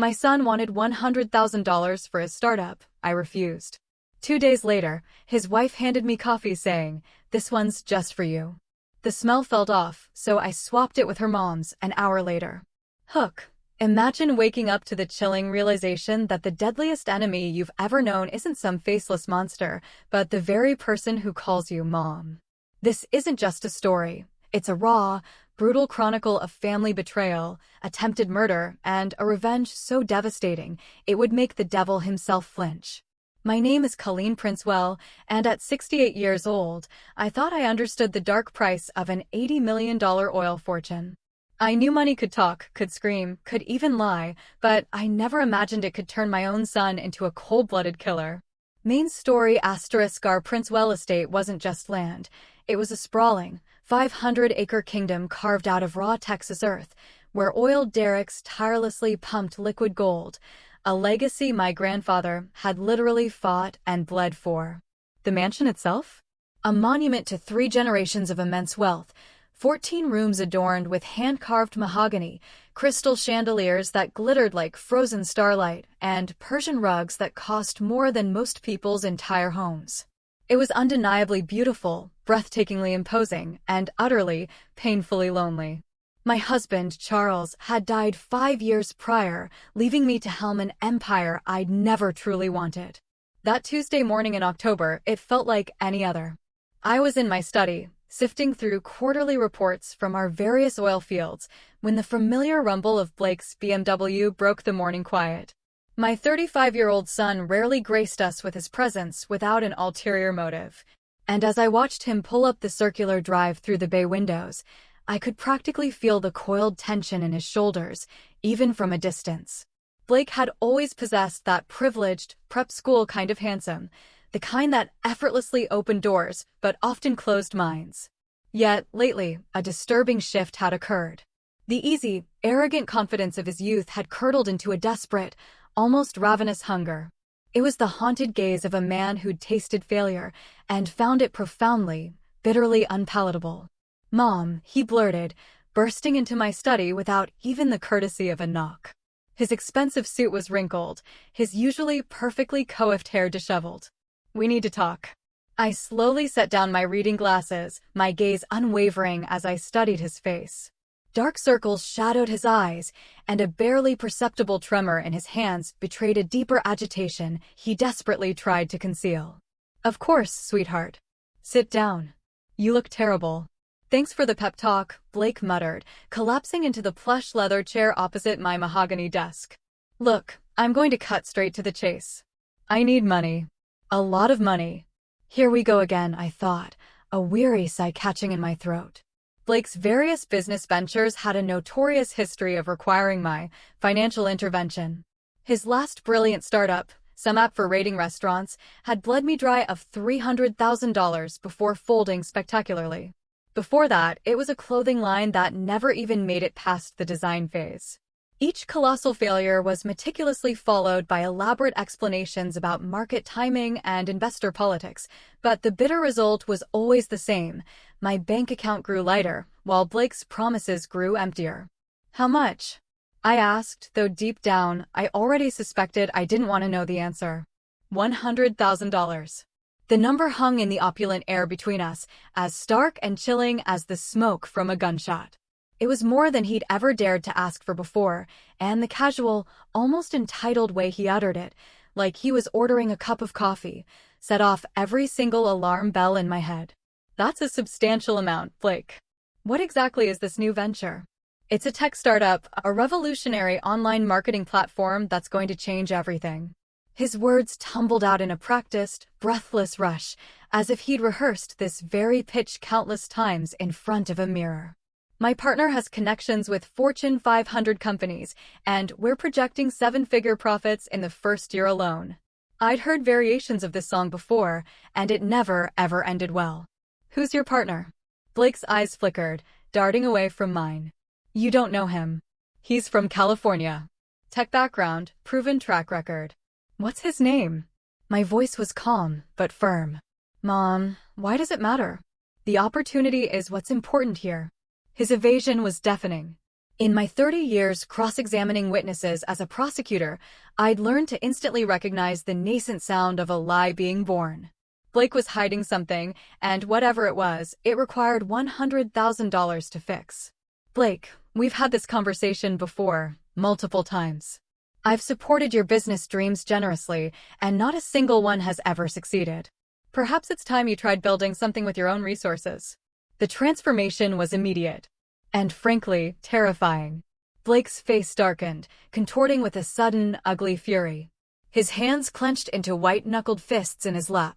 My son wanted $100,000 for his startup. I refused. 2 days later, his wife handed me coffee saying, "This one's just for you." The smell felt off, so I swapped it with her mom's an hour later. Hook. Imagine waking up to the chilling realization that the deadliest enemy you've ever known isn't some faceless monster, but the very person who calls you mom. This isn't just a story. It's a raw, brutal chronicle of family betrayal, attempted murder, and a revenge so devastating it would make the devil himself flinch. My name is Colleen Princewell, and at 68 years old, I thought I understood the dark price of an $80 million oil fortune. I knew money could talk, could scream, could even lie, but I never imagined it could turn my own son into a cold-blooded killer. Main story *, our Princewell estate wasn't just land. It was a sprawling, 500-acre kingdom carved out of raw Texas earth, where oil derricks tirelessly pumped liquid gold, a legacy my grandfather had literally fought and bled for. The mansion itself? A monument to 3 generations of immense wealth, 14 rooms adorned with hand-carved mahogany, crystal chandeliers that glittered like frozen starlight, and Persian rugs that cost more than most people's entire homes. It was undeniably beautiful, breathtakingly imposing, and utterly, painfully lonely. My husband, Charles, had died 5 years prior, leaving me to helm an empire I'd never truly wanted. That Tuesday morning in October, it felt like any other. I was in my study, sifting through quarterly reports from our various oil fields, when the familiar rumble of Blake's BMW broke the morning quiet. My 35-year-old son rarely graced us with his presence without an ulterior motive, and as I watched him pull up the circular drive through the bay windows, I could practically feel the coiled tension in his shoulders, even from a distance. Blake had always possessed that privileged, prep school kind of handsome, the kind that effortlessly opened doors but often closed minds. Yet, lately, a disturbing shift had occurred. The easy, arrogant confidence of his youth had curdled into a desperate, almost ravenous hunger. It was the haunted gaze of a man who'd tasted failure and found it profoundly, bitterly unpalatable. "Mom," he blurted, bursting into my study without even the courtesy of a knock. His expensive suit was wrinkled, his usually perfectly coiffed hair disheveled. "We need to talk." I slowly set down my reading glasses, my gaze unwavering as I studied his face. Dark circles shadowed his eyes, and a barely perceptible tremor in his hands betrayed a deeper agitation he desperately tried to conceal. "Of course, sweetheart. Sit down. You look terrible." "Thanks for the pep talk," Blake muttered, collapsing into the plush leather chair opposite my mahogany desk. "Look, I'm going to cut straight to the chase. I need money. A lot of money." Here we go again, I thought, a weary sigh catching in my throat. Blake's various business ventures had a notorious history of requiring my financial intervention. His last brilliant startup, some app for rating restaurants, had bled me dry of $300,000 before folding spectacularly. Before that, it was a clothing line that never even made it past the design phase. Each colossal failure was meticulously followed by elaborate explanations about market timing and investor politics, but the bitter result was always the same. My bank account grew lighter, while Blake's promises grew emptier. "How much?" I asked, though deep down, I already suspected I didn't want to know the answer. $100,000. The number hung in the opulent air between us, as stark and chilling as the smoke from a gunshot. It was more than he'd ever dared to ask for before, and the casual, almost entitled way he uttered it, like he was ordering a cup of coffee, set off every single alarm bell in my head. "That's a substantial amount, Blake. What exactly is this new venture?" "It's a tech startup, a revolutionary online marketing platform that's going to change everything." His words tumbled out in a practiced, breathless rush, as if he'd rehearsed this very pitch countless times in front of a mirror. "My partner has connections with Fortune 500 companies, and we're projecting 7-figure profits in the first year alone." I'd heard variations of this song before, and it never, ever ended well. "Who's your partner?" Blake's eyes flickered, darting away from mine. "You don't know him. He's from California. Tech background, proven track record." "What's his name?" My voice was calm, but firm. "Mom, why does it matter? The opportunity is what's important here." His evasion was deafening. In my 30 years cross-examining witnesses as a prosecutor, I'd learned to instantly recognize the nascent sound of a lie being born. Blake was hiding something, and whatever it was, it required $100,000 to fix. Blake, we've had this conversation before, multiple times. I've supported your business dreams generously, and not a single one has ever succeeded. Perhaps it's time you tried building something with your own resources. The transformation was immediate. And frankly, terrifying. Blake's face darkened, contorting with a sudden, ugly fury. His hands clenched into white-knuckled fists in his lap.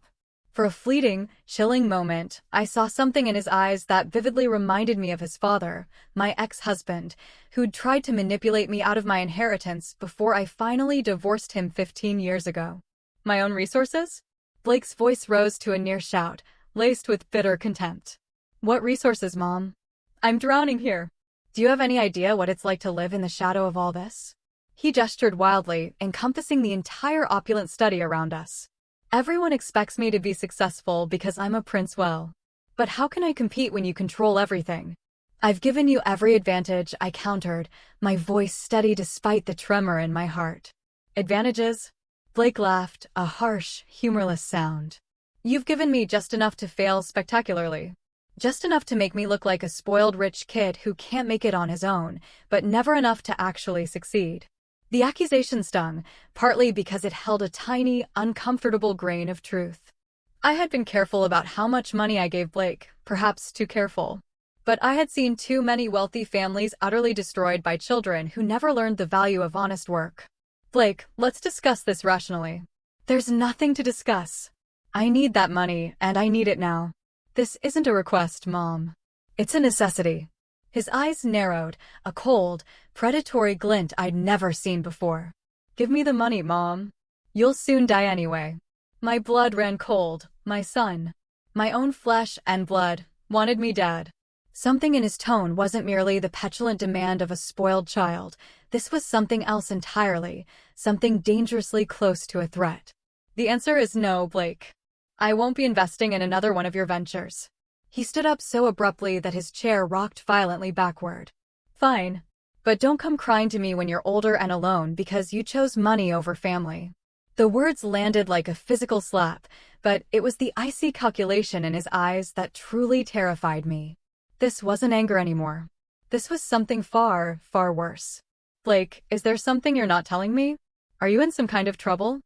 For a fleeting, chilling moment, I saw something in his eyes that vividly reminded me of his father, my ex-husband, who'd tried to manipulate me out of my inheritance before I finally divorced him 15 years ago. My own resources? Blake's voice rose to a near shout, laced with bitter contempt. What resources, Mom? I'm drowning here. Do you have any idea what it's like to live in the shadow of all this? He gestured wildly, encompassing the entire opulent study around us. Everyone expects me to be successful because I'm a prince. Well, but how can I compete when you control everything? I've given you every advantage, I countered, my voice steady despite the tremor in my heart. Advantages? Blake laughed, a harsh, humorless sound. You've given me just enough to fail spectacularly. Just enough to make me look like a spoiled rich kid who can't make it on his own, but never enough to actually succeed. The accusation stung, partly because it held a tiny, uncomfortable grain of truth. I had been careful about how much money I gave Blake, perhaps too careful. But I had seen too many wealthy families utterly destroyed by children who never learned the value of honest work. Blake, let's discuss this rationally. There's nothing to discuss. I need that money, and I need it now. This isn't a request, Mom. It's a necessity. His eyes narrowed, a cold, predatory glint I'd never seen before. Give me the money, Mom. You'll soon die anyway. My blood ran cold, my son. My own flesh and blood wanted me dead. Something in his tone wasn't merely the petulant demand of a spoiled child. This was something else entirely, something dangerously close to a threat. The answer is no, Blake. I won't be investing in another one of your ventures. He stood up so abruptly that his chair rocked violently backward. Fine. But don't come crying to me when you're older and alone because you chose money over family. The words landed like a physical slap, but it was the icy calculation in his eyes that truly terrified me. This wasn't anger anymore. This was something far, far worse. Blake, is there something you're not telling me? Are you in some kind of trouble?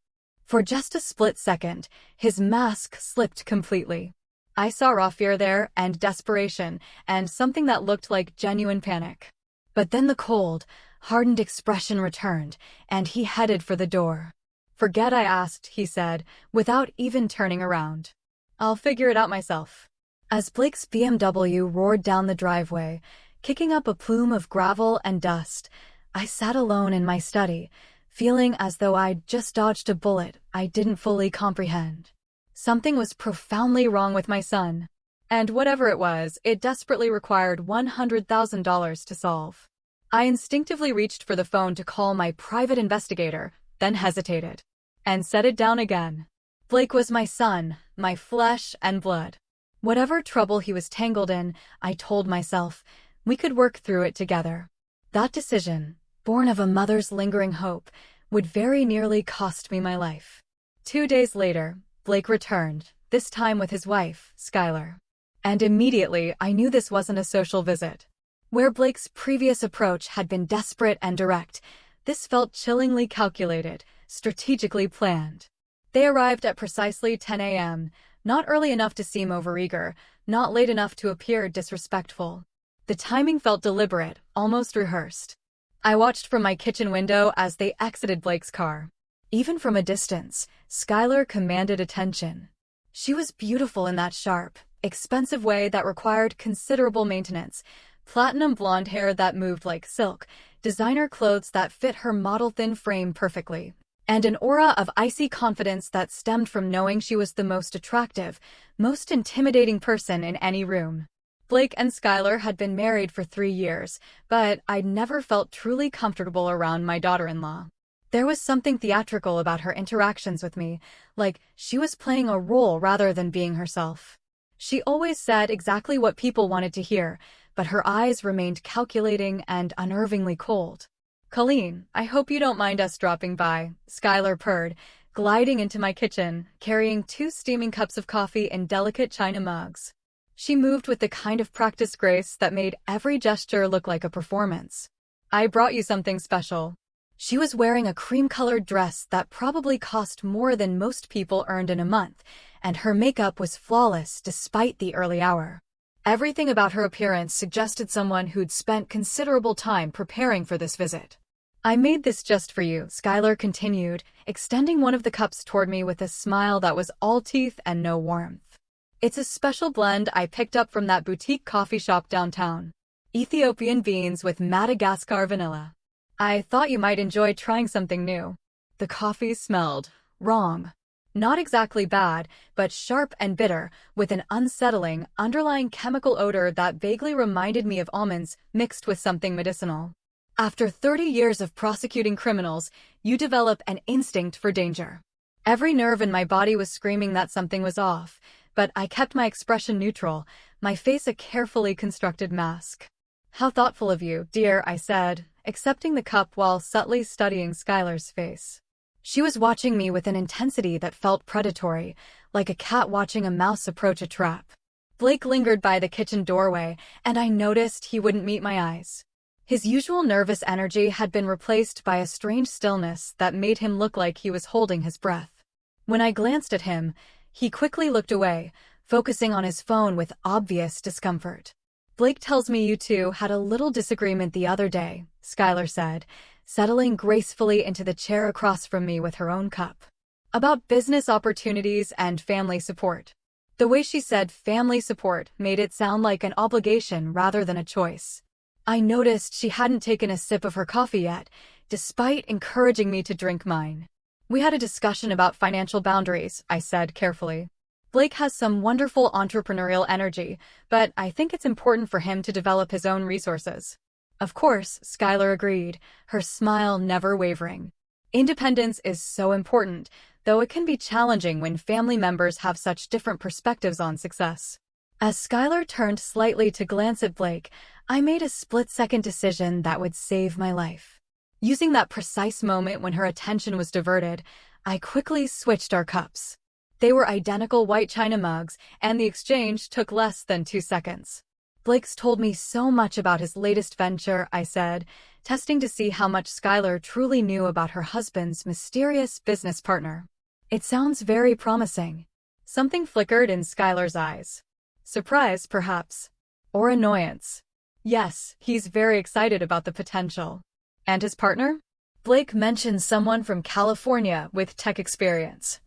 For just a split second, his mask slipped completely. I saw raw fear there, and desperation, and something that looked like genuine panic. But then the cold, hardened expression returned, and he headed for the door. Forget I asked, he said, without even turning around. I'll figure it out myself. As Blake's BMW roared down the driveway, kicking up a plume of gravel and dust, I sat alone in my study, feeling as though I'd just dodged a bullet I didn't fully comprehend. Something was profoundly wrong with my son. And whatever it was, it desperately required $100,000 to solve. I instinctively reached for the phone to call my private investigator, then hesitated. And set it down again. Blake was my son, my flesh and blood. Whatever trouble he was tangled in, I told myself, we could work through it together. That decision, born of a mother's lingering hope, would very nearly cost me my life. 2 days later, Blake returned, this time with his wife, Skylar. And immediately I knew this wasn't a social visit. Where Blake's previous approach had been desperate and direct, this felt chillingly calculated, strategically planned. They arrived at precisely 10 a.m., not early enough to seem overeager, not late enough to appear disrespectful. The timing felt deliberate, almost rehearsed. I watched from my kitchen window as they exited Blake's car. Even from a distance, Skylar commanded attention. She was beautiful in that sharp, expensive way that required considerable maintenance, platinum blonde hair that moved like silk, designer clothes that fit her model-thin frame perfectly, and an aura of icy confidence that stemmed from knowing she was the most attractive, most intimidating person in any room. Blake and Skylar had been married for 3 years, but I'd never felt truly comfortable around my daughter-in-law. There was something theatrical about her interactions with me, like she was playing a role rather than being herself. She always said exactly what people wanted to hear, but her eyes remained calculating and unnervingly cold. "Colleen, I hope you don't mind us dropping by," Skylar purred, gliding into my kitchen, carrying 2 steaming cups of coffee in delicate china mugs. She moved with the kind of practiced grace that made every gesture look like a performance. "I brought you something special." She was wearing a cream-colored dress that probably cost more than most people earned in a month, and her makeup was flawless despite the early hour. Everything about her appearance suggested someone who'd spent considerable time preparing for this visit. "I made this just for you," Skylar continued, extending one of the cups toward me with a smile that was all teeth and no warmth. "It's a special blend I picked up from that boutique coffee shop downtown. Ethiopian beans with Madagascar vanilla. I thought you might enjoy trying something new." The coffee smelled wrong. Not exactly bad, but sharp and bitter, with an unsettling, underlying chemical odor that vaguely reminded me of almonds mixed with something medicinal. After 30 years of prosecuting criminals, you develop an instinct for danger. Every nerve in my body was screaming that something was off, but I kept my expression neutral, my face a carefully constructed mask. "How thoughtful of you, dear," I said, accepting the cup while subtly studying Skylar's face. She was watching me with an intensity that felt predatory, like a cat watching a mouse approach a trap. Blake lingered by the kitchen doorway, and I noticed he wouldn't meet my eyes. His usual nervous energy had been replaced by a strange stillness that made him look like he was holding his breath. When I glanced at him, he quickly looked away, focusing on his phone with obvious discomfort. "Blake tells me you two had a little disagreement the other day," Skylar said, settling gracefully into the chair across from me with her own cup. "About business opportunities and family support." The way she said family support made it sound like an obligation rather than a choice. I noticed she hadn't taken a sip of her coffee yet, despite encouraging me to drink mine. "We had a discussion about financial boundaries," I said carefully. "Blake has some wonderful entrepreneurial energy, but I think it's important for him to develop his own resources." "Of course," Skylar agreed, her smile never wavering. "Independence is so important, though it can be challenging when family members have such different perspectives on success." As Skylar turned slightly to glance at Blake, I made a split-second decision that would save my life. Using that precise moment when her attention was diverted, I quickly switched our cups. They were identical white china mugs, and the exchange took less than 2 seconds. "Blake's told me so much about his latest venture," I said, testing to see how much Skylar truly knew about her husband's mysterious business partner. "It sounds very promising." Something flickered in Skylar's eyes. Surprise, perhaps? Or annoyance? "Yes, he's very excited about the potential." "And his partner?" "Blake mentioned someone from California with tech experience."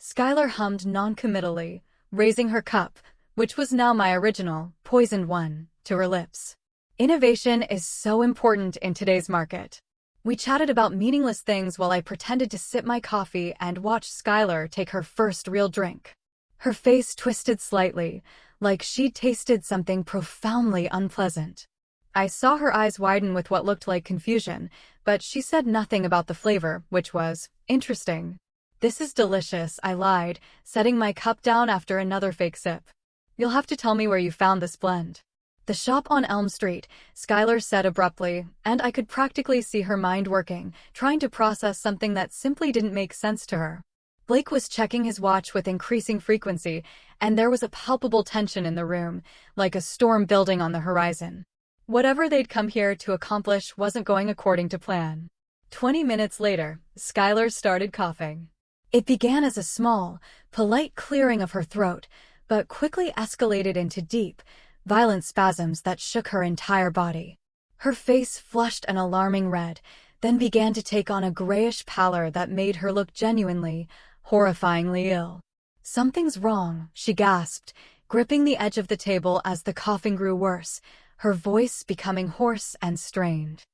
Skylar hummed noncommittally, raising her cup, which was now my original, poisoned one, to her lips. Innovation is so important in today's market. We chatted about meaningless things while I pretended to sip my coffee and watch Skylar take her first real drink. Her face twisted slightly, like she'd tasted something profoundly unpleasant. I saw her eyes widen with what looked like confusion, but she said nothing about the flavor, which was interesting. "This is delicious," I lied, setting my cup down after another fake sip. "You'll have to tell me where you found this blend." "The shop on Elm Street," Skylar said abruptly, and I could practically see her mind working, trying to process something that simply didn't make sense to her. Blake was checking his watch with increasing frequency, and there was a palpable tension in the room, like a storm building on the horizon. Whatever they'd come here to accomplish wasn't going according to plan. 20 minutes later, Skylar started coughing. It began as a small, polite clearing of her throat, but quickly escalated into deep, violent spasms that shook her entire body. Her face flushed an alarming red, then began to take on a grayish pallor that made her look genuinely, horrifyingly ill. "Something's wrong," she gasped, gripping the edge of the table as the coughing grew worse, her voice becoming hoarse and strained.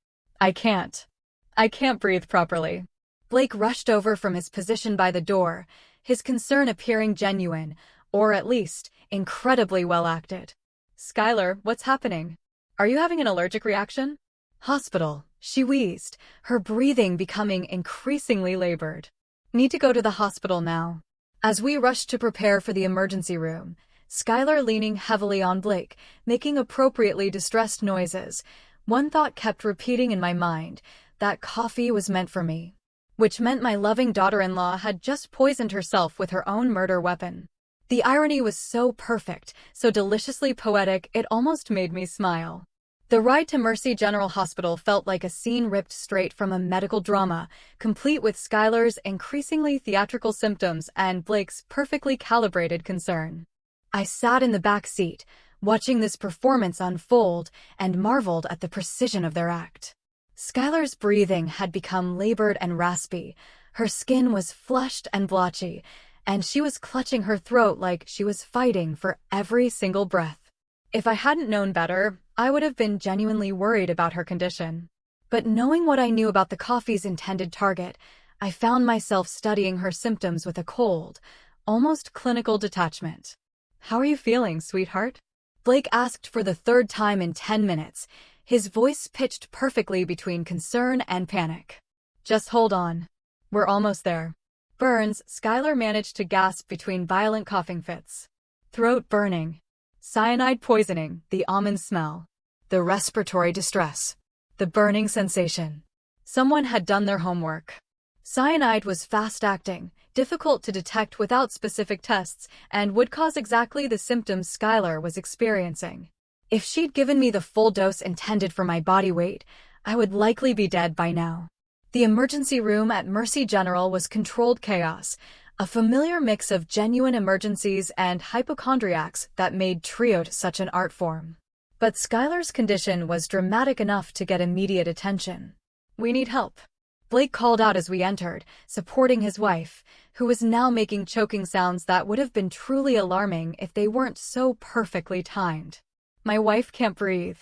I can't breathe properly." Blake rushed over from his position by the door, his concern appearing genuine, or at least, incredibly well acted. "Skylar, what's happening? Are you having an allergic reaction?" "Hospital," she wheezed, her breathing becoming increasingly labored. "Need to go to the hospital now." As we rushed to prepare for the emergency room, Skylar leaning heavily on Blake, making appropriately distressed noises. One thought kept repeating in my mind, that coffee was meant for me. Which meant my loving daughter-in-law had just poisoned herself with her own murder weapon. The irony was so perfect, so deliciously poetic, it almost made me smile. The ride to Mercy General Hospital felt like a scene ripped straight from a medical drama, complete with Skylar's increasingly theatrical symptoms and Blake's perfectly calibrated concern. I sat in the back seat, watching this performance unfold, and marveled at the precision of their act. Skylar's breathing had become labored and raspy, her skin was flushed and blotchy, and she was clutching her throat like she was fighting for every single breath. If I hadn't known better, I would have been genuinely worried about her condition. But knowing what I knew about the coffee's intended target, I found myself studying her symptoms with a cold, almost clinical detachment. "How are you feeling, sweetheart?" Blake asked for the third time in 10 minutes, his voice pitched perfectly between concern and panic. "Just hold on. We're almost there." "Burns," Skylar managed to gasp between violent coughing fits. "Throat burning. Cyanide poisoning, the almond smell. The respiratory distress. The burning sensation." Someone had done their homework. Cyanide was fast-acting, difficult to detect without specific tests, and would cause exactly the symptoms Skylar was experiencing. If she'd given me the full dose intended for my body weight, I would likely be dead by now. The emergency room at Mercy General was controlled chaos, a familiar mix of genuine emergencies and hypochondriacs that made triode such an art form. But Skylar's condition was dramatic enough to get immediate attention. "We need help," Blake called out as we entered, supporting his wife, who was now making choking sounds that would have been truly alarming if they weren't so perfectly timed. "My wife can't breathe."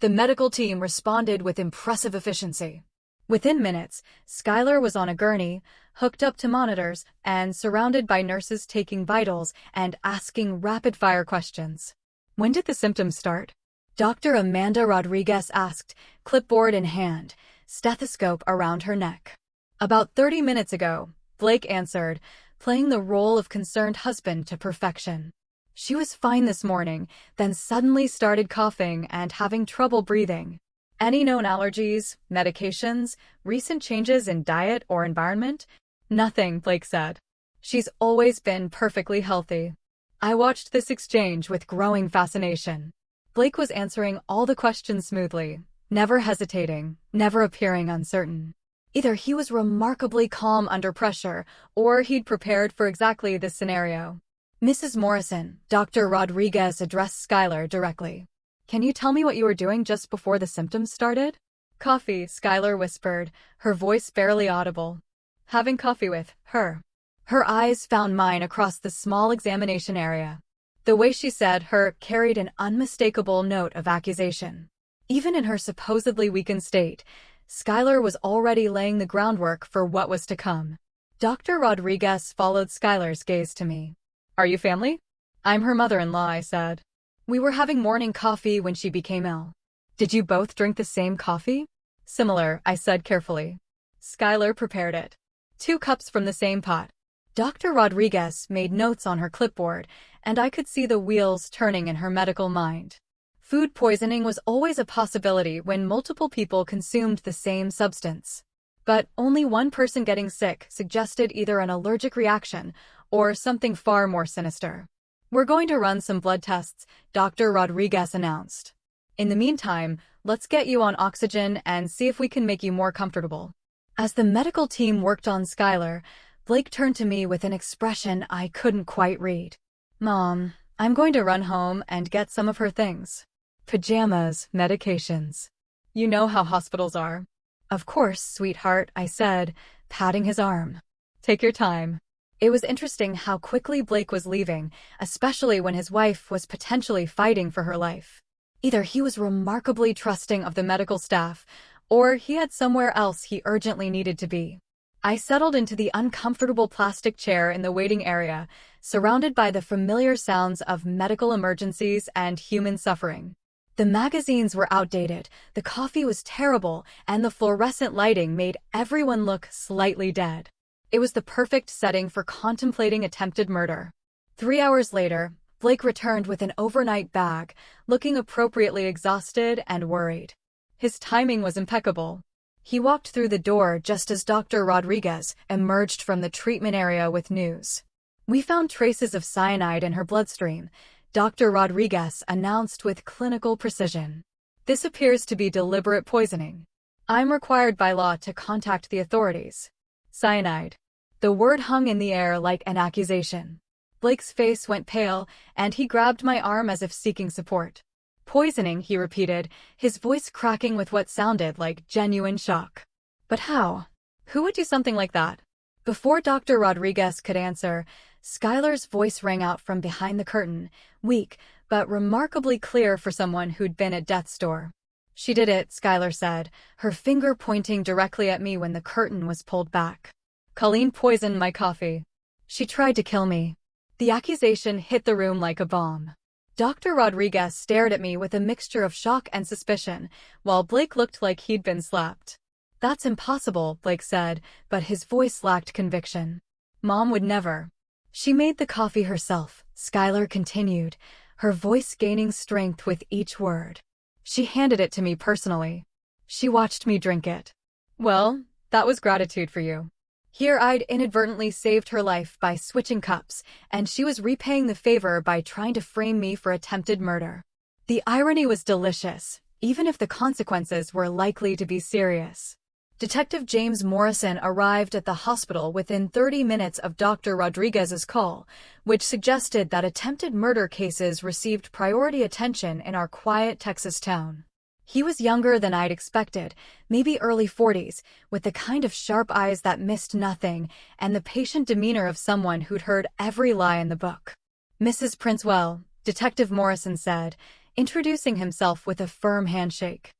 The medical team responded with impressive efficiency. Within minutes, Skylar was on a gurney, hooked up to monitors, and surrounded by nurses taking vitals and asking rapid-fire questions. "When did the symptoms start?" Dr. Amanda Rodriguez asked, clipboard in hand, stethoscope around her neck. "About 30 minutes ago," Blake answered, playing the role of concerned husband to perfection. "She was fine this morning, then suddenly started coughing and having trouble breathing." "Any known allergies, medications, recent changes in diet or environment?" "Nothing," Blake said. "She's always been perfectly healthy." I watched this exchange with growing fascination. Blake was answering all the questions smoothly, never hesitating, never appearing uncertain. Either he was remarkably calm under pressure, or he'd prepared for exactly this scenario. "Mrs. Morrison," Dr. Rodriguez addressed Skylar directly. "Can you tell me what you were doing just before the symptoms started?" "Coffee," Skylar whispered, her voice barely audible. "Having coffee with her." Her eyes found mine across the small examination area. The way she said her carried an unmistakable note of accusation. Even in her supposedly weakened state, Skylar was already laying the groundwork for what was to come. Dr. Rodriguez followed Skylar's gaze to me. "Are you family?" "I'm her mother-in-law," I said. "We were having morning coffee when she became ill." "Did you both drink the same coffee?" "Similar," I said carefully. Skylar prepared it. 2 cups from the same pot. Dr. Rodriguez made notes on her clipboard, and I could see the wheels turning in her medical mind. Food poisoning was always a possibility when multiple people consumed the same substance. But only one person getting sick suggested either an allergic reaction or something far more sinister. "We're going to run some blood tests," Dr. Rodriguez announced. "In the meantime, let's get you on oxygen and see if we can make you more comfortable." As the medical team worked on Skylar, Blake turned to me with an expression I couldn't quite read. "Mom, I'm going to run home and get some of her things. Pajamas, medications. You know how hospitals are." "Of course, sweetheart," I said, patting his arm. "Take your time." It was interesting how quickly Blake was leaving, especially when his wife was potentially fighting for her life. Either he was remarkably trusting of the medical staff, or he had somewhere else he urgently needed to be. I settled into the uncomfortable plastic chair in the waiting area, surrounded by the familiar sounds of medical emergencies and human suffering. The magazines were outdated, the coffee was terrible, and the fluorescent lighting made everyone look slightly dead. It was the perfect setting for contemplating attempted murder. 3 hours later, Blake returned with an overnight bag, looking appropriately exhausted and worried. His timing was impeccable. He walked through the door just as Dr. Rodriguez emerged from the treatment area with news. "We found traces of cyanide in her bloodstream," Dr. Rodriguez announced with clinical precision. "This appears to be deliberate poisoning. I'm required by law to contact the authorities." Cyanide. The word hung in the air like an accusation. Blake's face went pale, and he grabbed my arm as if seeking support. "Poisoning," he repeated, his voice cracking with what sounded like genuine shock. "But how? Who would do something like that?" Before Dr. Rodriguez could answer, Skylar's voice rang out from behind the curtain, weak, but remarkably clear for someone who'd been at death's door. "She did it," Skylar said, her finger pointing directly at me when the curtain was pulled back. "Colleen poisoned my coffee. She tried to kill me." The accusation hit the room like a bomb. Dr. Rodriguez stared at me with a mixture of shock and suspicion, while Blake looked like he'd been slapped. "That's impossible," Blake said, but his voice lacked conviction. "Mom would never." "She made the coffee herself," Skylar continued, her voice gaining strength with each word. "She handed it to me personally. She watched me drink it." "Well, that was gratitude for you." Here I'd inadvertently saved her life by switching cups, and she was repaying the favor by trying to frame me for attempted murder. The irony was delicious, even if the consequences were likely to be serious. Detective James Morrison arrived at the hospital within 30 minutes of Dr. Rodriguez's call, which suggested that attempted murder cases received priority attention in our quiet Texas town. He was younger than I'd expected, maybe early 40s, with the kind of sharp eyes that missed nothing and the patient demeanor of someone who'd heard every lie in the book. "Mrs. Princewell," Detective Morrison said, introducing himself with a firm handshake.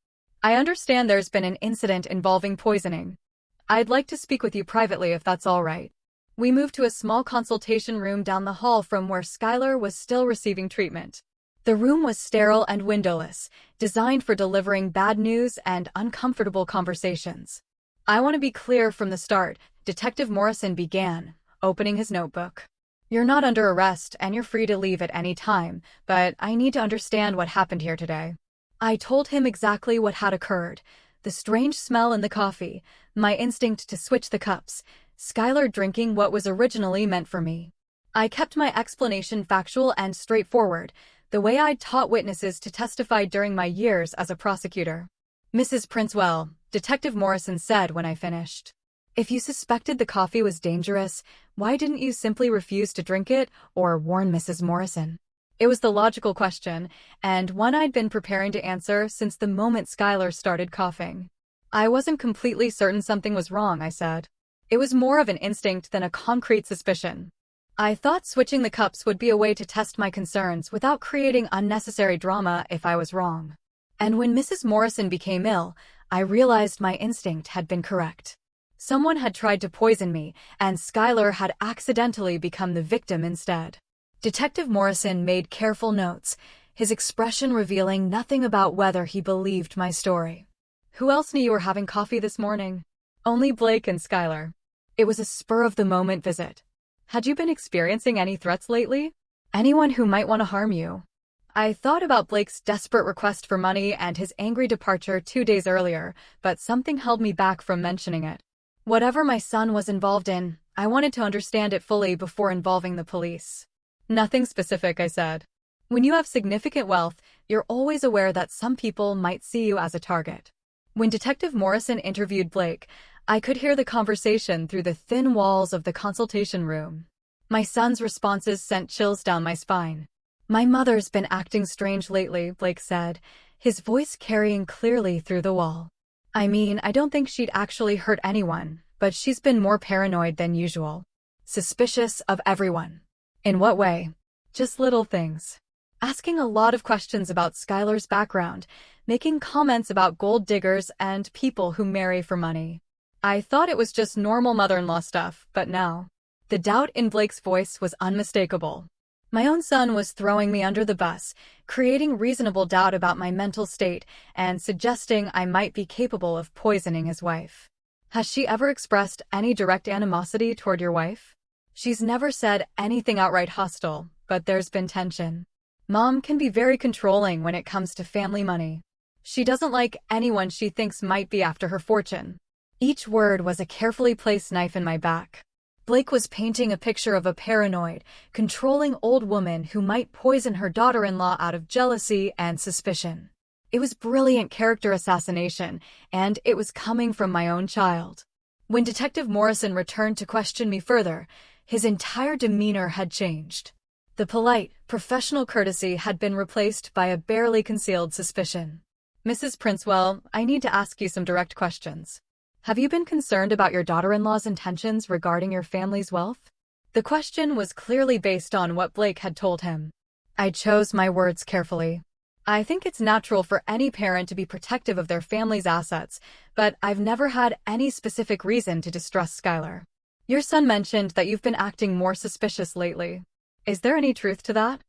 "I understand there's been an incident involving poisoning. I'd like to speak with you privately if that's all right." We moved to a small consultation room down the hall from where Skylar was still receiving treatment. The room was sterile and windowless, designed for delivering bad news and uncomfortable conversations. "I want to be clear from the start," Detective Morrison began, opening his notebook. "You're not under arrest and you're free to leave at any time, but I need to understand what happened here today." I told him exactly what had occurred: the strange smell in the coffee, my instinct to switch the cups, Skylar drinking what was originally meant for me. I kept my explanation factual and straightforward, the way I'd taught witnesses to testify during my years as a prosecutor. "Mrs. Princewell," Detective Morrison said when I finished, "if you suspected the coffee was dangerous, why didn't you simply refuse to drink it or warn Mrs. Morrison?" It was the logical question, and one I'd been preparing to answer since the moment Skylar started coughing. "I wasn't completely certain something was wrong," I said. "It was more of an instinct than a concrete suspicion. I thought switching the cups would be a way to test my concerns without creating unnecessary drama if I was wrong. And when Mrs. Morrison became ill, I realized my instinct had been correct. Someone had tried to poison me, and Skylar had accidentally become the victim instead." Detective Morrison made careful notes, his expression revealing nothing about whether he believed my story. "Who else knew you were having coffee this morning?" "Only Blake and Skylar." It was a spur-of-the-moment visit. "Had you been experiencing any threats lately? Anyone who might want to harm you?" I thought about Blake's desperate request for money and his angry departure 2 days earlier, but something held me back from mentioning it. Whatever my son was involved in, I wanted to understand it fully before involving the police. "Nothing specific," I said. "When you have significant wealth, you're always aware that some people might see you as a target." When Detective Morrison interviewed Blake, I could hear the conversation through the thin walls of the consultation room. My son's responses sent chills down my spine. "My mother's been acting strange lately," Blake said, his voice carrying clearly through the wall. "I mean, I don't think she'd actually hurt anyone, but she's been more paranoid than usual. Suspicious of everyone." "In what way?" "Just little things. Asking a lot of questions about Skylar's background, making comments about gold diggers and people who marry for money. I thought it was just normal mother-in-law stuff, but now." The doubt in Blake's voice was unmistakable. My own son was throwing me under the bus, creating reasonable doubt about my mental state and suggesting I might be capable of poisoning his wife. "Has she ever expressed any direct animosity toward your wife?" "She's never said anything outright hostile," but there's been tension. Mom can be very controlling when it comes to family money. She doesn't like anyone she thinks might be after her fortune. Each word was a carefully placed knife in my back. Blake was painting a picture of a paranoid, controlling old woman who might poison her daughter-in-law out of jealousy and suspicion. It was brilliant character assassination, and it was coming from my own child. When Detective Morrison returned to question me further, his entire demeanor had changed. The polite, professional courtesy had been replaced by a barely concealed suspicion. "Mrs. Princewell, I need to ask you some direct questions. Have you been concerned about your daughter-in-law's intentions regarding your family's wealth?" The question was clearly based on what Blake had told him. I chose my words carefully. I think it's natural for any parent to be protective of their family's assets, but I've never had any specific reason to distrust Skylar. Your son mentioned that you've been acting more suspicious lately. Is there any truth to that?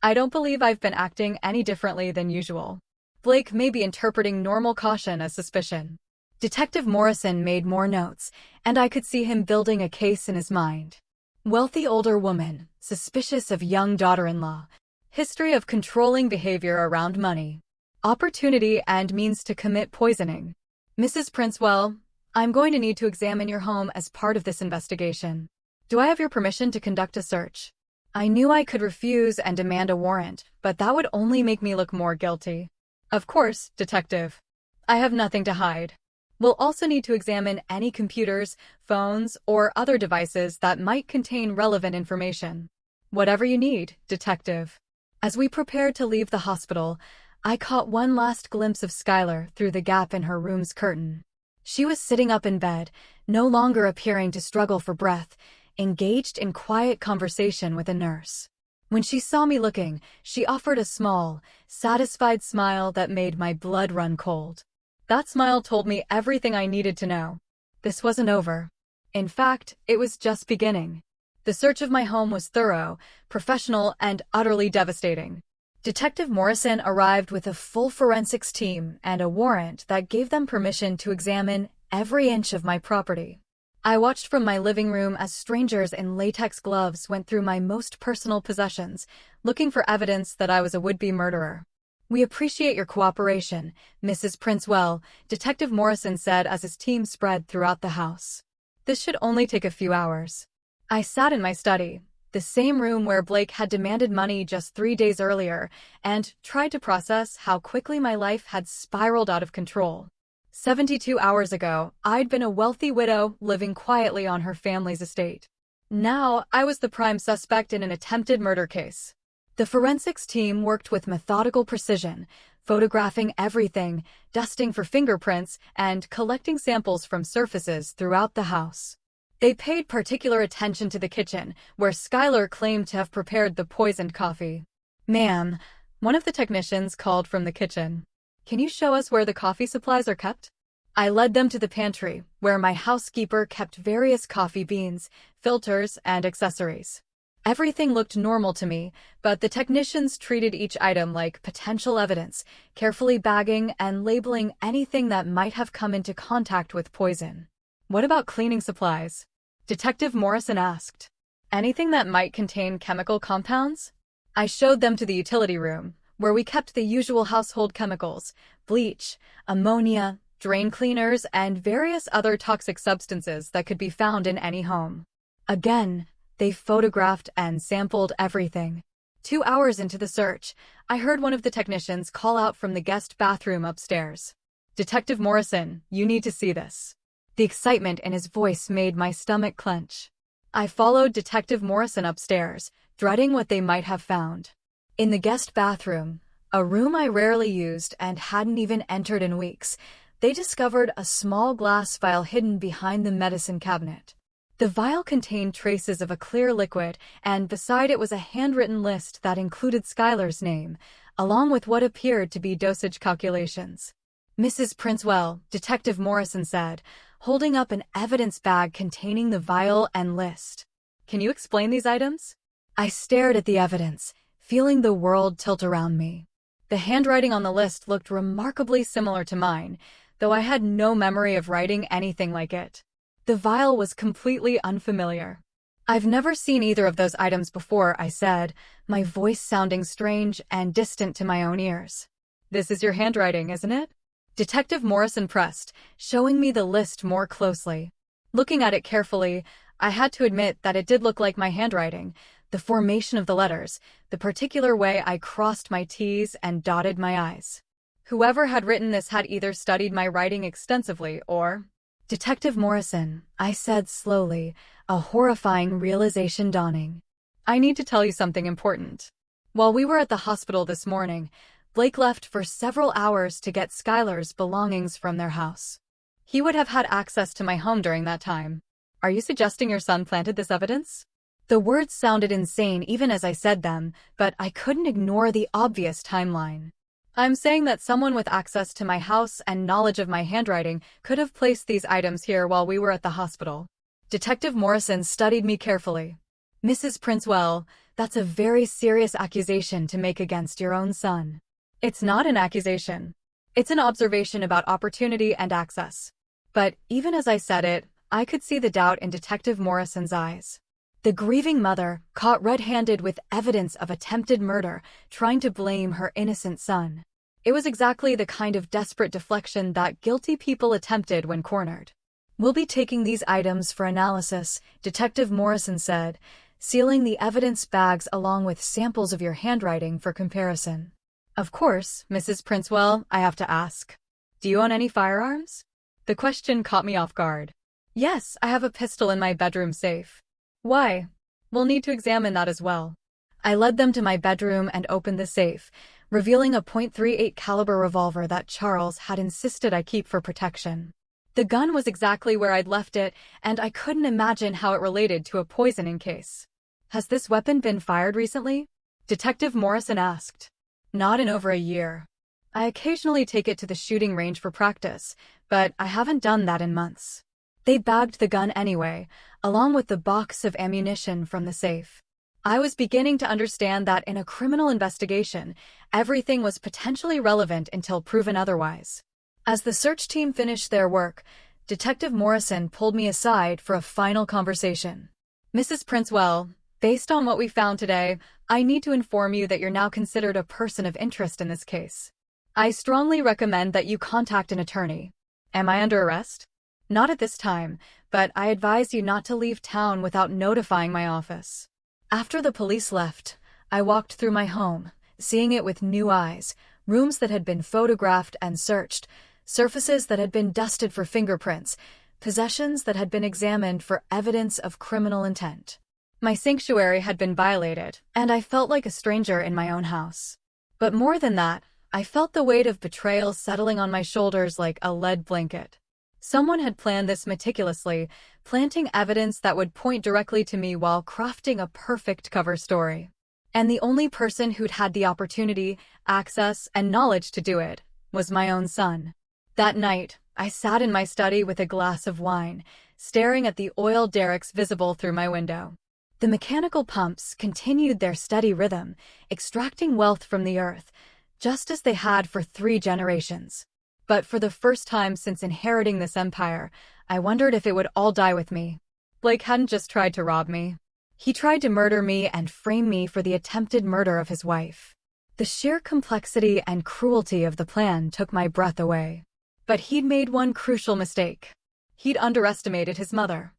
I don't believe I've been acting any differently than usual. Blake may be interpreting normal caution as suspicion. Detective Morrison made more notes, and I could see him building a case in his mind. Wealthy older woman, suspicious of young daughter-in-law. History of controlling behavior around money. Opportunity and means to commit poisoning. Mrs. Princewell, I'm going to need to examine your home as part of this investigation. Do I have your permission to conduct a search? I knew I could refuse and demand a warrant, but that would only make me look more guilty. Of course, Detective. I have nothing to hide. We'll also need to examine any computers, phones, or other devices that might contain relevant information. Whatever you need, Detective. As we prepared to leave the hospital, I caught one last glimpse of Skylar through the gap in her room's curtain. She was sitting up in bed, no longer appearing to struggle for breath, engaged in quiet conversation with a nurse. When she saw me looking, she offered a small, satisfied smile that made my blood run cold. That smile told me everything I needed to know. This wasn't over. In fact, it was just beginning. The search of my home was thorough, professional, and utterly devastating. Detective Morrison arrived with a full forensics team and a warrant that gave them permission to examine every inch of my property. I watched from my living room as strangers in latex gloves went through my most personal possessions, looking for evidence that I was a would-be murderer. "We appreciate your cooperation, Mrs. Princewell," Detective Morrison said as his team spread throughout the house. "This should only take a few hours." I sat in my study, the same room where Blake had demanded money just 3 days earlier, and tried to process how quickly my life had spiraled out of control. 72 hours ago, I'd been a wealthy widow living quietly on her family's estate. Now, I was the prime suspect in an attempted murder case. The forensics team worked with methodical precision, photographing everything, dusting for fingerprints, and collecting samples from surfaces throughout the house. They paid particular attention to the kitchen, where Skylar claimed to have prepared the poisoned coffee. "Ma'am," one of the technicians called from the kitchen. "Can you show us where the coffee supplies are kept?" I led them to the pantry, where my housekeeper kept various coffee beans, filters, and accessories. Everything looked normal to me, but the technicians treated each item like potential evidence, carefully bagging and labeling anything that might have come into contact with poison. "What about cleaning supplies?" Detective Morrison asked. "Anything that might contain chemical compounds?" I showed them to the utility room, where we kept the usual household chemicals, bleach, ammonia, drain cleaners, and various other toxic substances that could be found in any home. Again, they photographed and sampled everything. 2 hours into the search, I heard one of the technicians call out from the guest bathroom upstairs. "Detective Morrison, you need to see this." The excitement in his voice made my stomach clench. I followed Detective Morrison upstairs, dreading what they might have found. In the guest bathroom, a room I rarely used and hadn't even entered in weeks, they discovered a small glass vial hidden behind the medicine cabinet. The vial contained traces of a clear liquid, and beside it was a handwritten list that included Skylar's name, along with what appeared to be dosage calculations. "Mrs. Princewell," Detective Morrison said, holding up an evidence bag containing the vial and list. "Can you explain these items?" I stared at the evidence, feeling the world tilt around me. The handwriting on the list looked remarkably similar to mine, though I had no memory of writing anything like it. The vial was completely unfamiliar. I've never seen either of those items before, I said, my voice sounding strange and distant to my own ears. This is your handwriting, isn't it? Detective Morrison pressed, showing me the list more closely. Looking at it carefully, I had to admit that it did look like my handwriting, the formation of the letters, the particular way I crossed my T's and dotted my I's. Whoever had written this had either studied my writing extensively or— Detective Morrison, I said slowly, a horrifying realization dawning. I need to tell you something important. While we were at the hospital this morning, Blake left for several hours to get Skylar's belongings from their house. He would have had access to my home during that time. Are you suggesting your son planted this evidence? The words sounded insane even as I said them, but I couldn't ignore the obvious timeline. I'm saying that someone with access to my house and knowledge of my handwriting could have placed these items here while we were at the hospital. Detective Morrison studied me carefully. Mrs. Princewell, that's a very serious accusation to make against your own son. It's not an accusation. It's an observation about opportunity and access. But even as I said it, I could see the doubt in Detective Morrison's eyes. The grieving mother, caught red-handed with evidence of attempted murder, trying to blame her innocent son. It was exactly the kind of desperate deflection that guilty people attempted when cornered. We'll be taking these items for analysis, Detective Morrison said, sealing the evidence bags along with samples of your handwriting for comparison. Of course, Mrs. Princewell, I have to ask. Do you own any firearms? The question caught me off guard. Yes, I have a pistol in my bedroom safe. Why? We'll need to examine that as well. I led them to my bedroom and opened the safe, revealing a .38 caliber revolver that Charles had insisted I keep for protection. The gun was exactly where I'd left it, and I couldn't imagine how it related to a poisoning case. Has this weapon been fired recently? Detective Morrison asked. Not in over a year. I occasionally take it to the shooting range for practice, but I haven't done that in months. They bagged the gun anyway, along with the box of ammunition from the safe. I was beginning to understand that in a criminal investigation, everything was potentially relevant until proven otherwise. As the search team finished their work, Detective Morrison pulled me aside for a final conversation. Mrs. Princewell, based on what we found today, I need to inform you that you're now considered a person of interest in this case. I strongly recommend that you contact an attorney. Am I under arrest? Not at this time, but I advise you not to leave town without notifying my office. After the police left, I walked through my home, seeing it with new eyes, rooms that had been photographed and searched, surfaces that had been dusted for fingerprints, possessions that had been examined for evidence of criminal intent. My sanctuary had been violated, and I felt like a stranger in my own house. But more than that, I felt the weight of betrayal settling on my shoulders like a lead blanket. Someone had planned this meticulously, planting evidence that would point directly to me while crafting a perfect cover story. And the only person who'd had the opportunity, access, and knowledge to do it was my own son. That night, I sat in my study with a glass of wine, staring at the oil derricks visible through my window. The mechanical pumps continued their steady rhythm, extracting wealth from the earth, just as they had for 3 generations. But for the first time since inheriting this empire, I wondered if it would all die with me. Blake hadn't just tried to rob me. He tried to murder me and frame me for the attempted murder of his wife. The sheer complexity and cruelty of the plan took my breath away. But he'd made one crucial mistake. He'd underestimated his mother.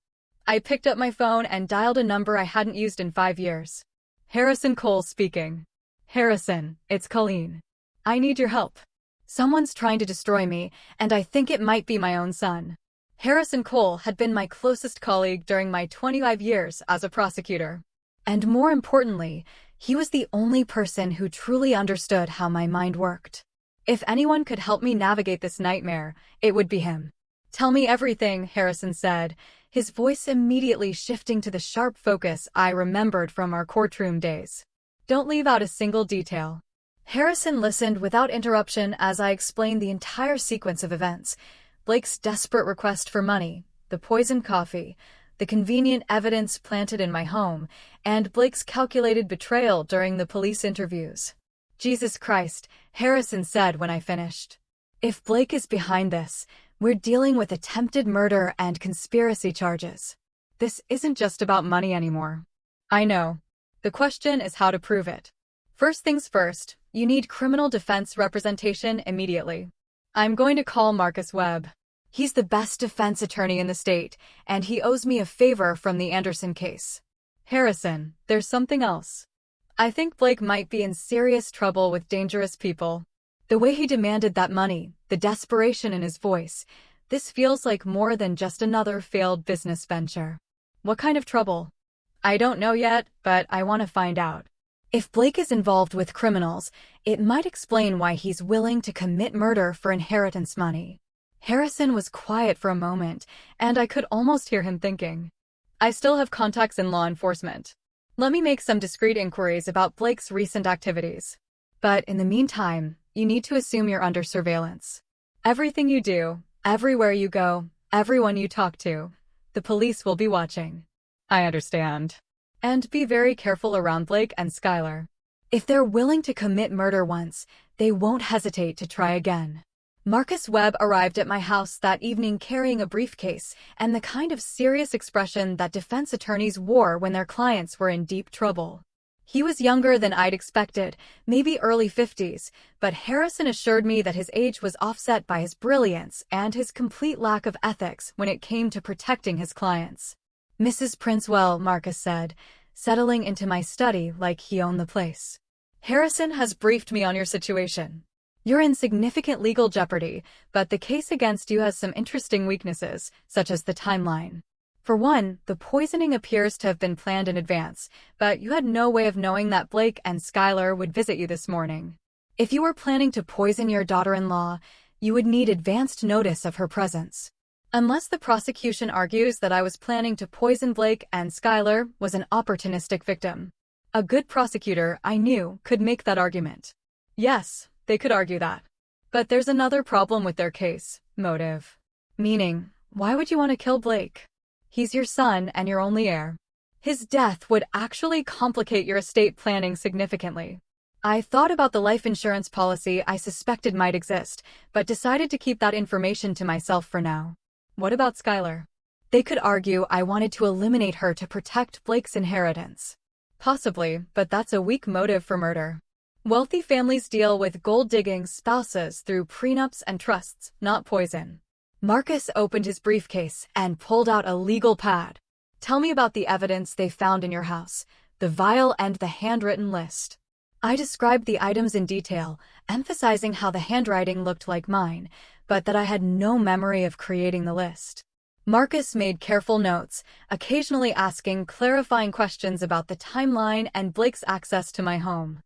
I picked up my phone and dialed a number I hadn't used in 5 years. Harrison Cole speaking. Harrison, it's Colleen. I need your help. Someone's trying to destroy me, and I think it might be my own son. Harrison Cole had been my closest colleague during my 25 years as a prosecutor. And more importantly, he was the only person who truly understood how my mind worked. If anyone could help me navigate this nightmare, it would be him. Tell me everything, Harrison said, his voice immediately shifting to the sharp focus I remembered from our courtroom days. Don't leave out a single detail. Harrison listened without interruption as I explained the entire sequence of events: Blake's desperate request for money, the poisoned coffee, the convenient evidence planted in my home, and Blake's calculated betrayal during the police interviews. Jesus Christ, Harrison said when I finished. If Blake is behind this, we're dealing with attempted murder and conspiracy charges. This isn't just about money anymore. I know. The question is how to prove it. First things first, you need criminal defense representation immediately. I'm going to call Marcus Webb. He's the best defense attorney in the state, and he owes me a favor from the Anderson case. Harrison, there's something else. I think Blake might be in serious trouble with dangerous people. The way he demanded that money, the desperation in his voice, this feels like more than just another failed business venture. What kind of trouble? I don't know yet, but I want to find out. If Blake is involved with criminals, it might explain why he's willing to commit murder for inheritance money. Harrison was quiet for a moment, and I could almost hear him thinking. I still have contacts in law enforcement. Let me make some discreet inquiries about Blake's recent activities. But in the meantime, you need to assume you're under surveillance. Everything you do, everywhere you go, everyone you talk to, the police will be watching. I understand. And be very careful around Blake and Skylar. If they're willing to commit murder once, they won't hesitate to try again. Marcus Webb arrived at my house that evening carrying a briefcase and the kind of serious expression that defense attorneys wore when their clients were in deep trouble. He was younger than I'd expected, maybe early 50s, but Harrison assured me that his age was offset by his brilliance and his complete lack of ethics when it came to protecting his clients. Mrs. Princewell, Marcus said, settling into my study like he owned the place. Harrison has briefed me on your situation. You're in significant legal jeopardy, but the case against you has some interesting weaknesses, such as the timeline. For one, the poisoning appears to have been planned in advance, but you had no way of knowing that Blake and Skylar would visit you this morning. If you were planning to poison your daughter-in-law, you would need advanced notice of her presence. Unless the prosecution argues that I was planning to poison Blake and Skylar was an opportunistic victim. A good prosecutor, I knew, could make that argument. Yes, they could argue that. But there's another problem with their case, motive. Meaning, why would you want to kill Blake? He's your son and your only heir. His death would actually complicate your estate planning significantly. I thought about the life insurance policy I suspected might exist, but decided to keep that information to myself for now. What about Skylar? They could argue I wanted to eliminate her to protect Blake's inheritance. Possibly, but that's a weak motive for murder. Wealthy families deal with gold-digging spouses through prenups and trusts, not poison. Marcus opened his briefcase and pulled out a legal pad. Tell me about the evidence they found in your house, the vial and the handwritten list. I described the items in detail, emphasizing how the handwriting looked like mine, but that I had no memory of creating the list. Marcus made careful notes, occasionally asking clarifying questions about the timeline and Blake's access to my home.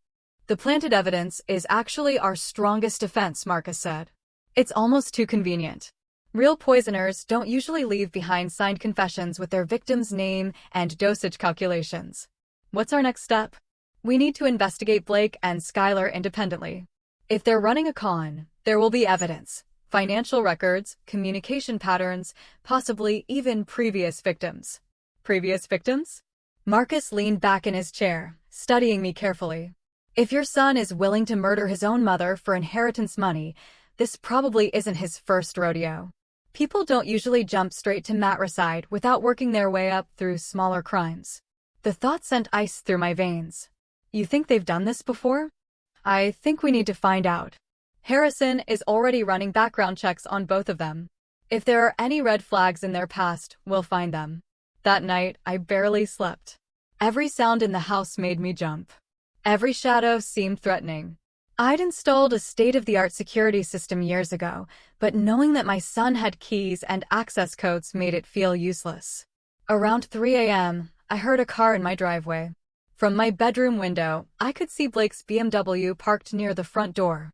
The planted evidence is actually our strongest defense, Marcus said. It's almost too convenient. Real poisoners don't usually leave behind signed confessions with their victim's name and dosage calculations. What's our next step? We need to investigate Blake and Skylar independently. If they're running a con, there will be evidence, financial records, communication patterns, possibly even previous victims. Previous victims? Marcus leaned back in his chair, studying me carefully. If your son is willing to murder his own mother for inheritance money, this probably isn't his first rodeo. People don't usually jump straight to matricide without working their way up through smaller crimes. The thought sent ice through my veins. You think they've done this before? I think we need to find out. Harrison is already running background checks on both of them. If there are any red flags in their past, we'll find them. That night, I barely slept. Every sound in the house made me jump. Every shadow seemed threatening. I'd installed a state-of-the-art security system years ago, but knowing that my son had keys and access codes made it feel useless. Around 3 a.m., I heard a car in my driveway. From my bedroom window, I could see Blake's BMW parked near the front door.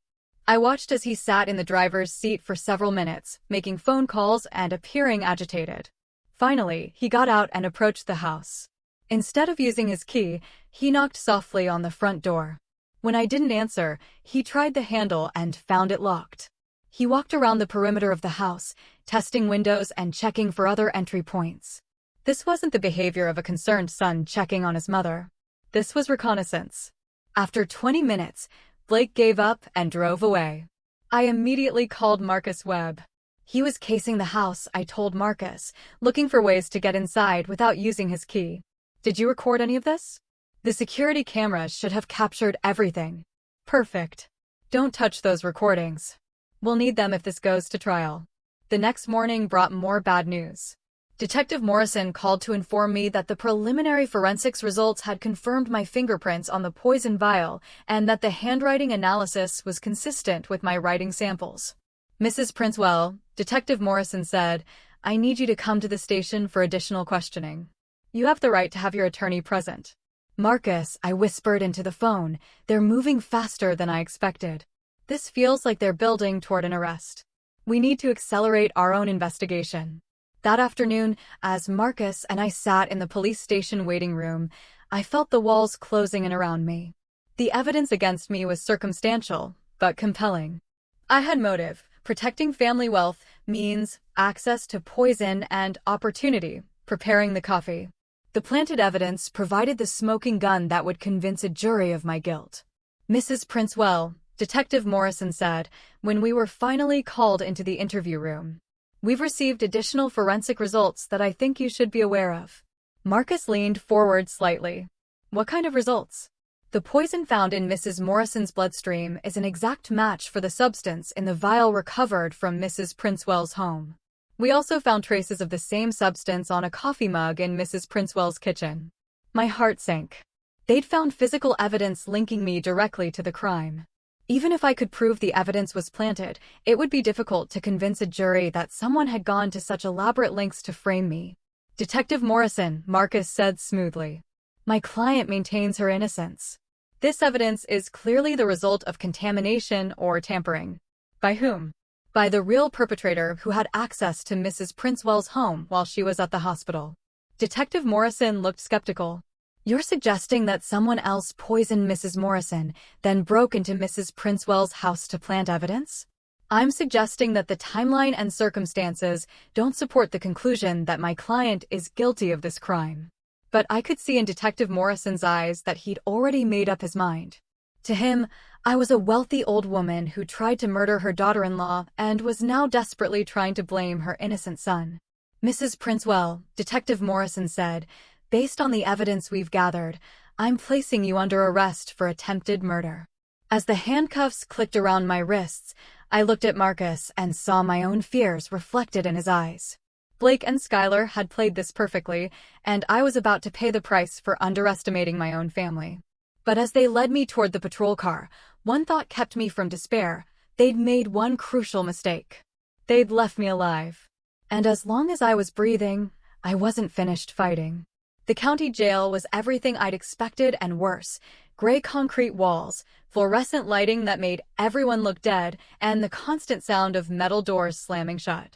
I watched as he sat in the driver's seat for several minutes, making phone calls and appearing agitated. Finally, he got out and approached the house. Instead of using his key, he knocked softly on the front door. When I didn't answer, he tried the handle and found it locked. He walked around the perimeter of the house, testing windows and checking for other entry points. This wasn't the behavior of a concerned son checking on his mother. This was reconnaissance. After 20 minutes, Blake gave up and drove away. I immediately called Marcus Webb. He was casing the house, I told Marcus, looking for ways to get inside without using his key. Did you record any of this? The security cameras should have captured everything. Perfect. Don't touch those recordings. We'll need them if this goes to trial. The next morning brought more bad news. Detective Morrison called to inform me that the preliminary forensics results had confirmed my fingerprints on the poison vial and that the handwriting analysis was consistent with my writing samples. Mrs. Princewell, Detective Morrison said, I need you to come to the station for additional questioning. You have the right to have your attorney present. Marcus, I whispered into the phone, they're moving faster than I expected. This feels like they're building toward an arrest. We need to accelerate our own investigation. That afternoon, as Marcus and I sat in the police station waiting room, I felt the walls closing in around me. The evidence against me was circumstantial, but compelling. I had motive, protecting family wealth, means, access to poison, and opportunity, preparing the coffee. The planted evidence provided the smoking gun that would convince a jury of my guilt. Mrs. Princewell, Detective Morrison said, when we were finally called into the interview room. We've received additional forensic results that I think you should be aware of. Marcus leaned forward slightly. What kind of results? The poison found in Mrs. Morrison's bloodstream is an exact match for the substance in the vial recovered from Mrs. Princewell's home. We also found traces of the same substance on a coffee mug in Mrs. Princewell's kitchen. My heart sank. They'd found physical evidence linking me directly to the crime. Even if I could prove the evidence was planted, it would be difficult to convince a jury that someone had gone to such elaborate lengths to frame me. Detective Morrison, Marcus said smoothly. My client maintains her innocence. This evidence is clearly the result of contamination or tampering. By whom? By the real perpetrator who had access to Mrs. Princewell's home while she was at the hospital. Detective Morrison looked skeptical. You're suggesting that someone else poisoned Mrs. Morrison, then broke into Mrs. Princewell's house to plant evidence? I'm suggesting that the timeline and circumstances don't support the conclusion that my client is guilty of this crime. But I could see in Detective Morrison's eyes that he'd already made up his mind. To him, I was a wealthy old woman who tried to murder her daughter-in-law and was now desperately trying to blame her innocent son. Mrs. Princewell, Detective Morrison said, based on the evidence we've gathered, I'm placing you under arrest for attempted murder. As the handcuffs clicked around my wrists, I looked at Marcus and saw my own fears reflected in his eyes. Blake and Skylar had played this perfectly, and I was about to pay the price for underestimating my own family. But as they led me toward the patrol car, one thought kept me from despair. They'd made one crucial mistake. They'd left me alive. And as long as I was breathing, I wasn't finished fighting. The county jail was everything I'd expected and worse. Gray concrete walls, fluorescent lighting that made everyone look dead, and the constant sound of metal doors slamming shut.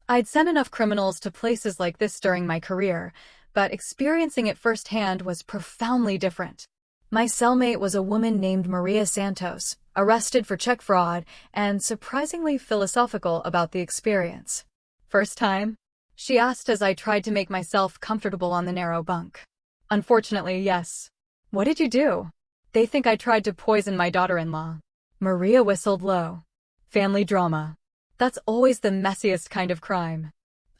I'd sent enough criminals to places like this during my career, but experiencing it firsthand was profoundly different. My cellmate was a woman named Maria Santos, arrested for check fraud, and surprisingly philosophical about the experience. First time? She asked as I tried to make myself comfortable on the narrow bunk. Unfortunately, yes. What did you do? They think I tried to poison my daughter-in-law. Maria whistled low. Family drama. That's always the messiest kind of crime.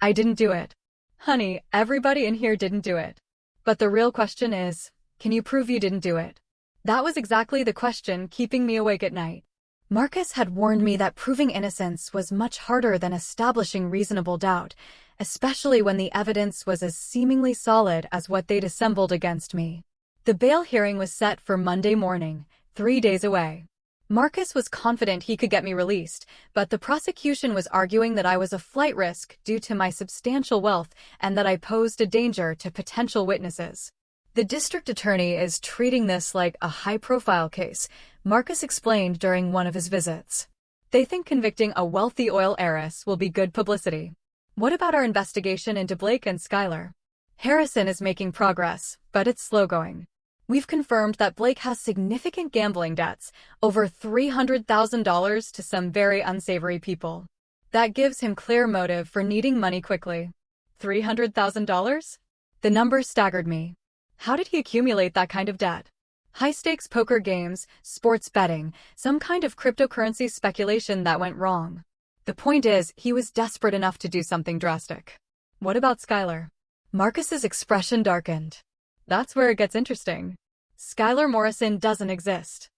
I didn't do it. Honey, everybody in here didn't do it. But the real question is, can you prove you didn't do it? That was exactly the question keeping me awake at night. Marcus had warned me that proving innocence was much harder than establishing reasonable doubt, especially when the evidence was as seemingly solid as what they'd assembled against me. The bail hearing was set for Monday morning, 3 days away. Marcus was confident he could get me released, but the prosecution was arguing that I was a flight risk due to my substantial wealth and that I posed a danger to potential witnesses. The district attorney is treating this like a high-profile case, Marcus explained during one of his visits. They think convicting a wealthy oil heiress will be good publicity. What about our investigation into Blake and Skylar? Harrison is making progress, but it's slow going. We've confirmed that Blake has significant gambling debts, over $300,000 to some very unsavory people. That gives him clear motive for needing money quickly. $300,000? The number staggered me. How did he accumulate that kind of debt? High-stakes poker games, sports betting, some kind of cryptocurrency speculation that went wrong. The point is, he was desperate enough to do something drastic. What about Skylar? Marcus's expression darkened. That's where it gets interesting. Skylar Morrison doesn't exist.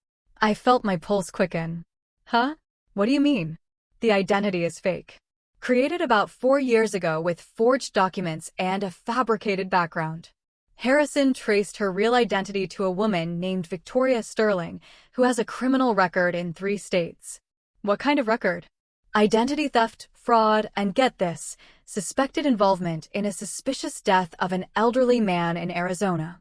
I felt my pulse quicken. Huh? What do you mean? The identity is fake. Created about 4 years ago with forged documents and a fabricated background. Harrison traced her real identity to a woman named Victoria Sterling, who has a criminal record in 3 states. What kind of record? Identity theft, fraud, and get this, suspected involvement in a suspicious death of an elderly man in Arizona.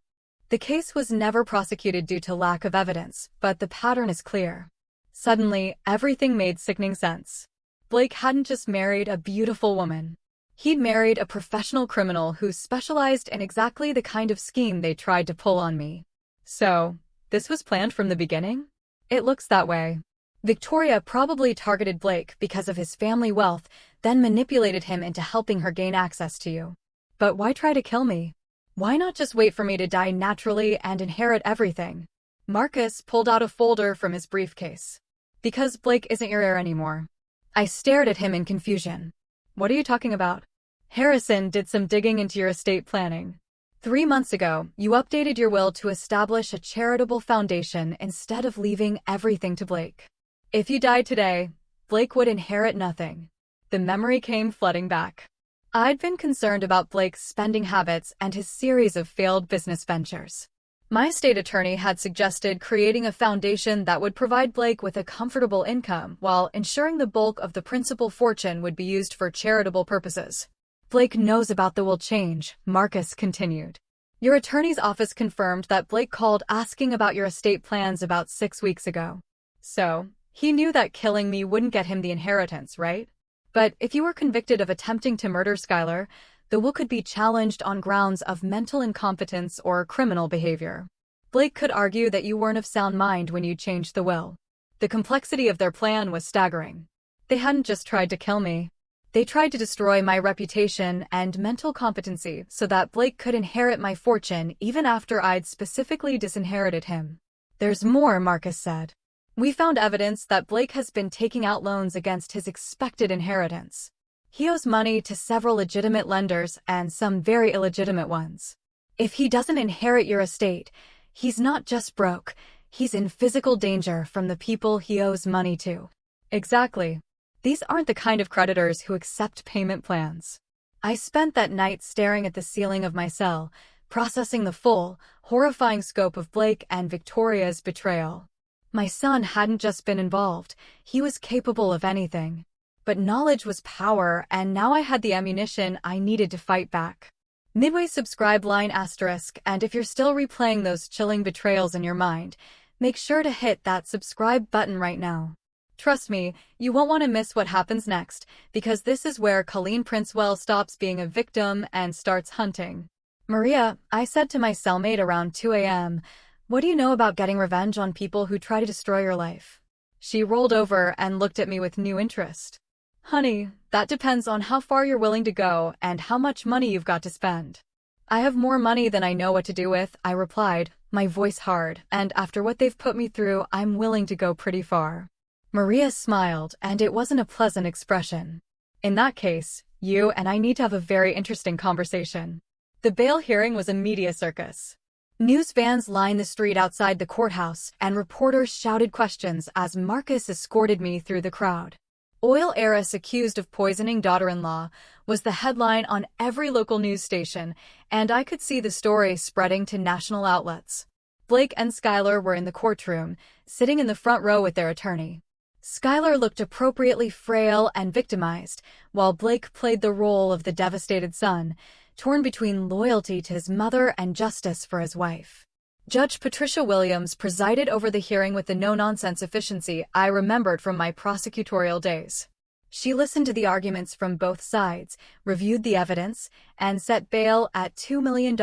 The case was never prosecuted due to lack of evidence, but the pattern is clear. Suddenly, everything made sickening sense. Blake hadn't just married a beautiful woman. He'd married a professional criminal who specialized in exactly the kind of scheme they tried to pull on me. So, this was planned from the beginning? It looks that way. Victoria probably targeted Blake because of his family wealth, then manipulated him into helping her gain access to you. But why try to kill me? Why not just wait for me to die naturally and inherit everything? Marcus pulled out a folder from his briefcase. Because Blake isn't your heir anymore. I stared at him in confusion. What are you talking about? Harrison did some digging into your estate planning. 3 months ago, you updated your will to establish a charitable foundation instead of leaving everything to Blake. If you died today, Blake would inherit nothing. The memory came flooding back. I'd been concerned about Blake's spending habits and his series of failed business ventures. My estate attorney had suggested creating a foundation that would provide Blake with a comfortable income while ensuring the bulk of the principal fortune would be used for charitable purposes. Blake knows about the will change, Marcus continued. Your attorney's office confirmed that Blake called asking about your estate plans about 6 weeks ago. So, he knew that killing me wouldn't get him the inheritance, right? But if you were convicted of attempting to murder Skylar, the will could be challenged on grounds of mental incompetence or criminal behavior. Blake could argue that you weren't of sound mind when you changed the will. The complexity of their plan was staggering. They hadn't just tried to kill me. They tried to destroy my reputation and mental competency so that Blake could inherit my fortune even after I'd specifically disinherited him. There's more, Marcus said. We found evidence that Blake has been taking out loans against his expected inheritance. He owes money to several legitimate lenders and some very illegitimate ones. If he doesn't inherit your estate, he's not just broke, he's in physical danger from the people he owes money to. Exactly. These aren't the kind of creditors who accept payment plans. I spent that night staring at the ceiling of my cell, processing the full, horrifying scope of Blake and Victoria's betrayal. My son hadn't just been involved, he was capable of anything. But knowledge was power, and now I had the ammunition I needed to fight back. Midway subscribe line asterisk, and if you're still replaying those chilling betrayals in your mind, make sure to hit that subscribe button right now. Trust me, you won't want to miss what happens next, because this is where Colleen Princewell stops being a victim and starts hunting. Maria, I said to my cellmate around 2 a.m., what do you know about getting revenge on people who try to destroy your life? She rolled over and looked at me with new interest. Honey, that depends on how far you're willing to go and how much money you've got to spend. I have more money than I know what to do with, I replied, my voice hard, and after what they've put me through, I'm willing to go pretty far. Maria smiled, and it wasn't a pleasant expression. In that case, you and I need to have a very interesting conversation. The bail hearing was a media circus. News vans lined the street outside the courthouse, and reporters shouted questions as Marcus escorted me through the crowd. Oil heiress accused of poisoning daughter-in-law was the headline on every local news station, and I could see the story spreading to national outlets. Blake and Skylar were in the courtroom, sitting in the front row with their attorney. Skylar looked appropriately frail and victimized, while Blake played the role of the devastated son, torn between loyalty to his mother and justice for his wife. Judge Patricia Williams presided over the hearing with the no-nonsense efficiency I remembered from my prosecutorial days. She listened to the arguments from both sides, reviewed the evidence, and set bail at $2 million,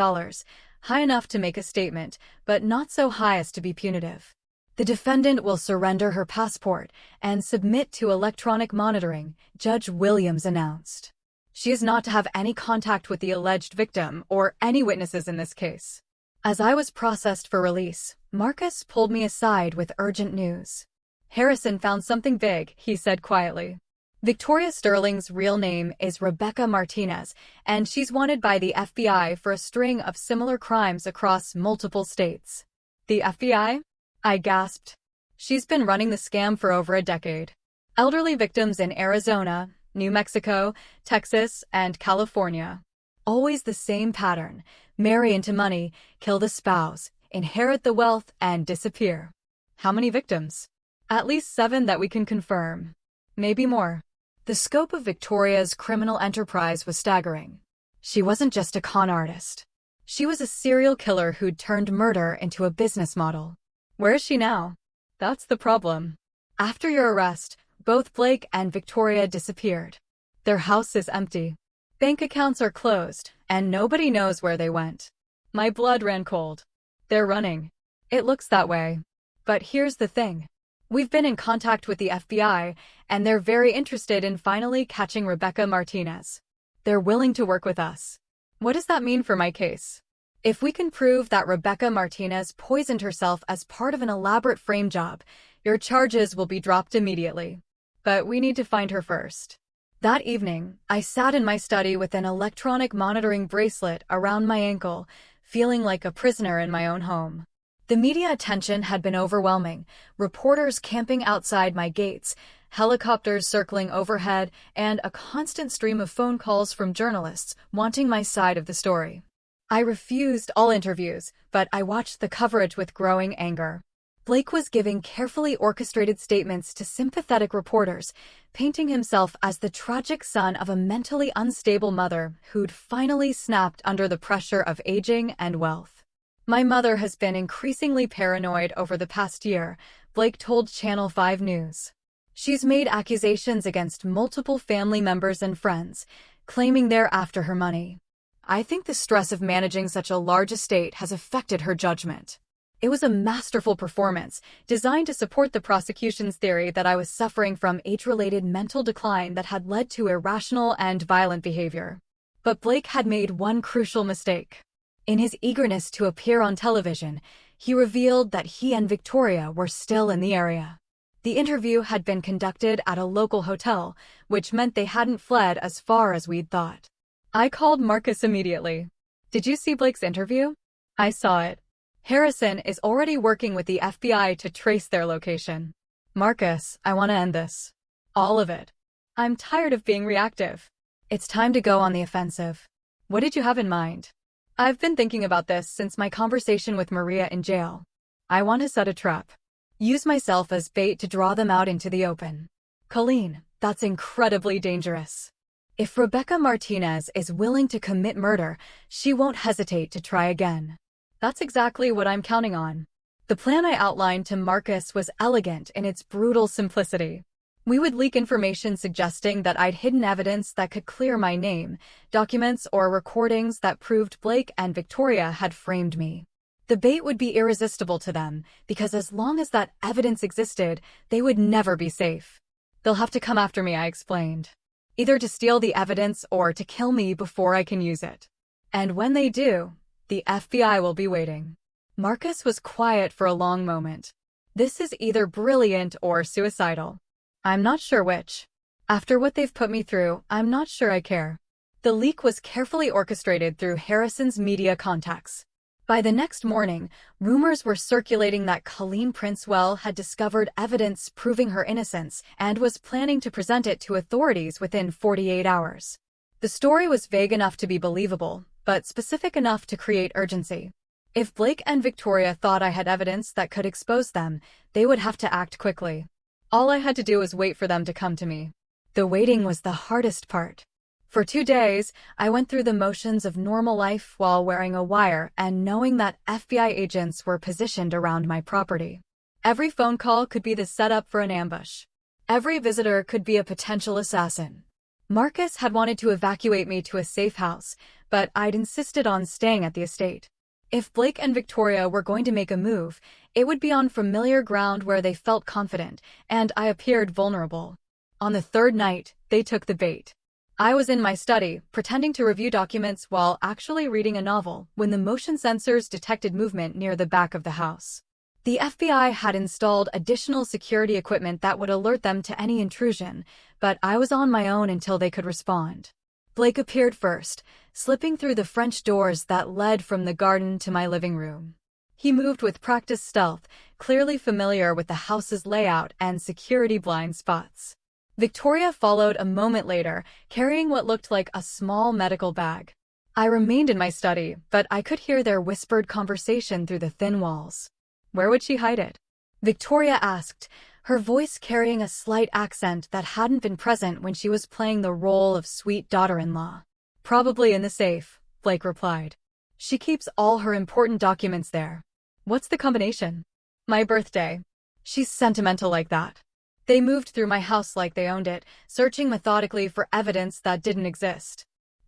high enough to make a statement, but not so high as to be punitive. The defendant will surrender her passport and submit to electronic monitoring, Judge Williams announced. She is not to have any contact with the alleged victim or any witnesses in this case. As I was processed for release, Marcus pulled me aside with urgent news. Harrison found something big, he said quietly. Victoria Sterling's real name is Rebecca Martinez, and she's wanted by the FBI for a string of similar crimes across multiple states. The FBI? I gasped. She's been running the scam for over a decade. Elderly victims in Arizona, New Mexico, Texas, and California. Always the same pattern: marry into money, kill the spouse, inherit the wealth, and disappear. How many victims? At least 7 that we can confirm. Maybe more. The scope of Victoria's criminal enterprise was staggering. She wasn't just a con artist. She was a serial killer who'd turned murder into a business model. Where is she now? That's the problem. After your arrest, both Blake and Victoria disappeared. Their house is empty. Bank accounts are closed, and nobody knows where they went. My blood ran cold. They're running. It looks that way. But here's the thing. We've been in contact with the FBI, and they're very interested in finally catching Rebecca Martinez. They're willing to work with us. What does that mean for my case? If we can prove that Rebecca Martinez poisoned herself as part of an elaborate frame job, your charges will be dropped immediately. But we need to find her first. That evening, I sat in my study with an electronic monitoring bracelet around my ankle, feeling like a prisoner in my own home. The media attention had been overwhelming, reporters camping outside my gates, helicopters circling overhead, and a constant stream of phone calls from journalists wanting my side of the story. I refused all interviews, but I watched the coverage with growing anger. Blake was giving carefully orchestrated statements to sympathetic reporters, painting himself as the tragic son of a mentally unstable mother who'd finally snapped under the pressure of aging and wealth. My mother has been increasingly paranoid over the past year, Blake told Channel 5 News. She's made accusations against multiple family members and friends, claiming they're after her money. I think the stress of managing such a large estate has affected her judgment. It was a masterful performance, designed to support the prosecution's theory that I was suffering from age-related mental decline that had led to irrational and violent behavior. But Blake had made one crucial mistake. In his eagerness to appear on television, he revealed that he and Victoria were still in the area. The interview had been conducted at a local hotel, which meant they hadn't fled as far as we'd thought. I called Marcus immediately. Did you see Blake's interview? I saw it. Harrison is already working with the FBI to trace their location. Marcus, I want to end this. All of it. I'm tired of being reactive. It's time to go on the offensive. What did you have in mind? I've been thinking about this since my conversation with Maria in jail. I want to set a trap. Use myself as bait to draw them out into the open. Colleen, that's incredibly dangerous. If Rebecca Martinez is willing to commit murder, she won't hesitate to try again. That's exactly what I'm counting on. The plan I outlined to Marcus was elegant in its brutal simplicity. We would leak information suggesting that I'd hidden evidence that could clear my name, documents or recordings that proved Blake and Victoria had framed me. The bait would be irresistible to them, because as long as that evidence existed, they would never be safe. They'll have to come after me, I explained. Either to steal the evidence or to kill me before I can use it. And when they do, the FBI will be waiting. Marcus was quiet for a long moment. This is either brilliant or suicidal. I'm not sure which. After what they've put me through, I'm not sure I care. The leak was carefully orchestrated through Harrison's media contacts. By the next morning, rumors were circulating that Colleen Princewell had discovered evidence proving her innocence and was planning to present it to authorities within 48 hours. The story was vague enough to be believable, but specific enough to create urgency. If Blake and Victoria thought I had evidence that could expose them, they would have to act quickly. All I had to do was wait for them to come to me. The waiting was the hardest part. For 2 days, I went through the motions of normal life while wearing a wire and knowing that FBI agents were positioned around my property. Every phone call could be the setup for an ambush. Every visitor could be a potential assassin. Marcus had wanted to evacuate me to a safe house, but I'd insisted on staying at the estate. If Blake and Victoria were going to make a move, it would be on familiar ground where they felt confident, and I appeared vulnerable. On the 3rd night, they took the bait. I was in my study, pretending to review documents while actually reading a novel, when the motion sensors detected movement near the back of the house. The FBI had installed additional security equipment that would alert them to any intrusion, but I was on my own until they could respond. Blake appeared first, slipping through the French doors that led from the garden to my living room. He moved with practiced stealth, clearly familiar with the house's layout and security blind spots. Victoria followed a moment later, carrying what looked like a small medical bag. I remained in my study, but I could hear their whispered conversation through the thin walls. Where would she hide it? Victoria asked, her voice carrying a slight accent that hadn't been present when she was playing the role of sweet daughter-in-law. Probably in the safe, Blake replied. She keeps all her important documents there. What's the combination? My birthday. She's sentimental like that. They moved through my house like they owned it, searching methodically for evidence that didn't exist.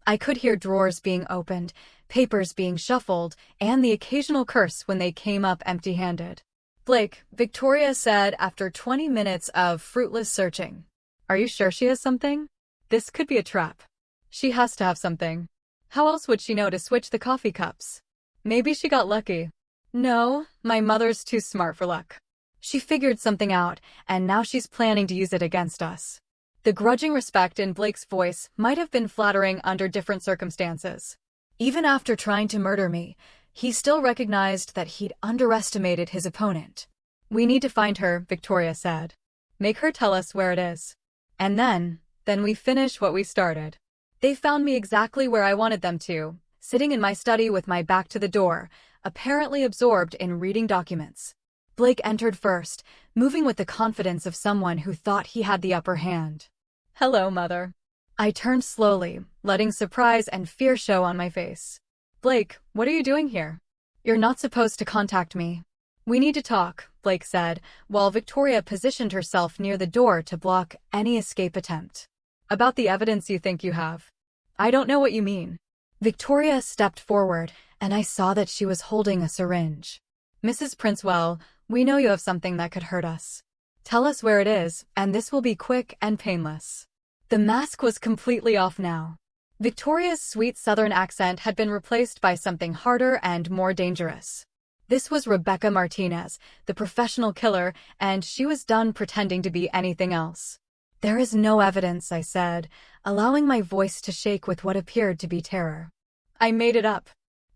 I could hear drawers being opened, papers being shuffled, and the occasional curse when they came up empty-handed. Blake, Victoria said after 20 minutes of fruitless searching. Are you sure she has something? This could be a trap. She has to have something. How else would she know to switch the coffee cups? Maybe she got lucky. No, my mother's too smart for luck. She figured something out, and now she's planning to use it against us. The grudging respect in Blake's voice might have been flattering under different circumstances. Even after trying to murder me, he still recognized that he'd underestimated his opponent. We need to find her, Victoria said. Make her tell us where it is. And then we finish what we started. They found me exactly where I wanted them to, sitting in my study with my back to the door, apparently absorbed in reading documents. Blake entered first, moving with the confidence of someone who thought he had the upper hand. Hello, Mother. I turned slowly, letting surprise and fear show on my face. Blake, what are you doing here? You're not supposed to contact me. We need to talk, Blake said, while Victoria positioned herself near the door to block any escape attempt. About the evidence you think you have. I don't know what you mean. Victoria stepped forward, and I saw that she was holding a syringe. Mrs. Princewell, we know you have something that could hurt us. Tell us where it is, and this will be quick and painless. The mask was completely off now. Victoria's sweet southern accent had been replaced by something harder and more dangerous. This was Rebecca Martinez, the professional killer, and she was done pretending to be anything else. There is no evidence, I said, allowing my voice to shake with what appeared to be terror. I made it up.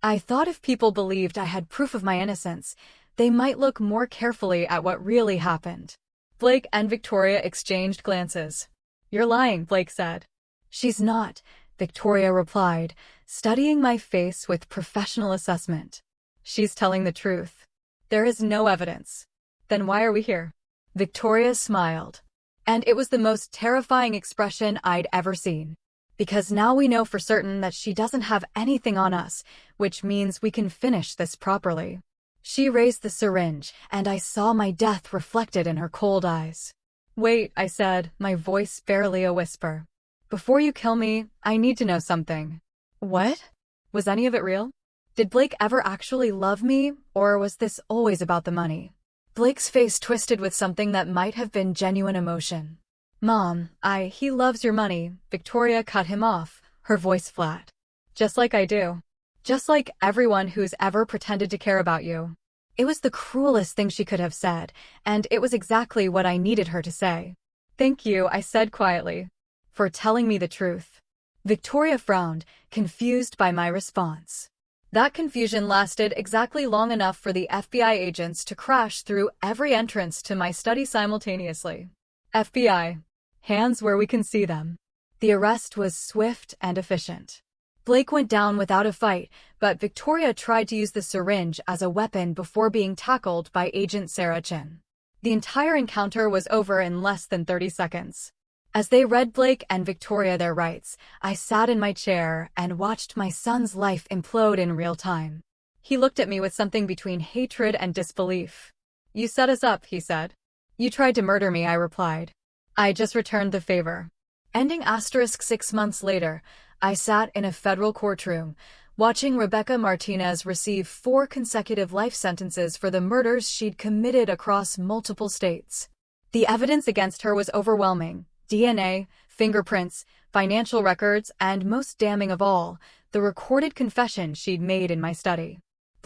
I thought if people believed I had proof of my innocence, they might look more carefully at what really happened. Blake and Victoria exchanged glances. You're lying, Blake said. She's not, Victoria replied, studying my face with professional assessment. She's telling the truth. There is no evidence. Then why are we here? Victoria smiled. And it was the most terrifying expression I'd ever seen. Because now we know for certain that she doesn't have anything on us, which means we can finish this properly. She raised the syringe, and I saw my death reflected in her cold eyes. Wait, I said, my voice barely a whisper. Before you kill me, I need to know something. What? Was any of it real? Did Blake ever actually love me, or was this always about the money? Blake's face twisted with something that might have been genuine emotion. Mom, he loves your money, Victoria cut him off, her voice flat. Just like I do. Just like everyone who's ever pretended to care about you. It was the cruelest thing she could have said, and it was exactly what I needed her to say. Thank you, I said quietly, for telling me the truth. Victoria frowned, confused by my response. That confusion lasted exactly long enough for the FBI agents to crash through every entrance to my study simultaneously. FBI. Hands where we can see them. The arrest was swift and efficient. Blake went down without a fight, but Victoria tried to use the syringe as a weapon before being tackled by Agent Sarah Chin. The entire encounter was over in less than 30 seconds. As they read Blake and Victoria their rights, I sat in my chair and watched my son's life implode in real time. He looked at me with something between hatred and disbelief. You set us up, he said. You tried to murder me, I replied. I just returned the favor. Ending *6 months later, I sat in a federal courtroom, watching Rebecca Martinez receive 4 consecutive life sentences for the murders she'd committed across multiple states. The evidence against her was overwhelming. DNA, fingerprints, financial records, and most damning of all, the recorded confession she'd made in my study.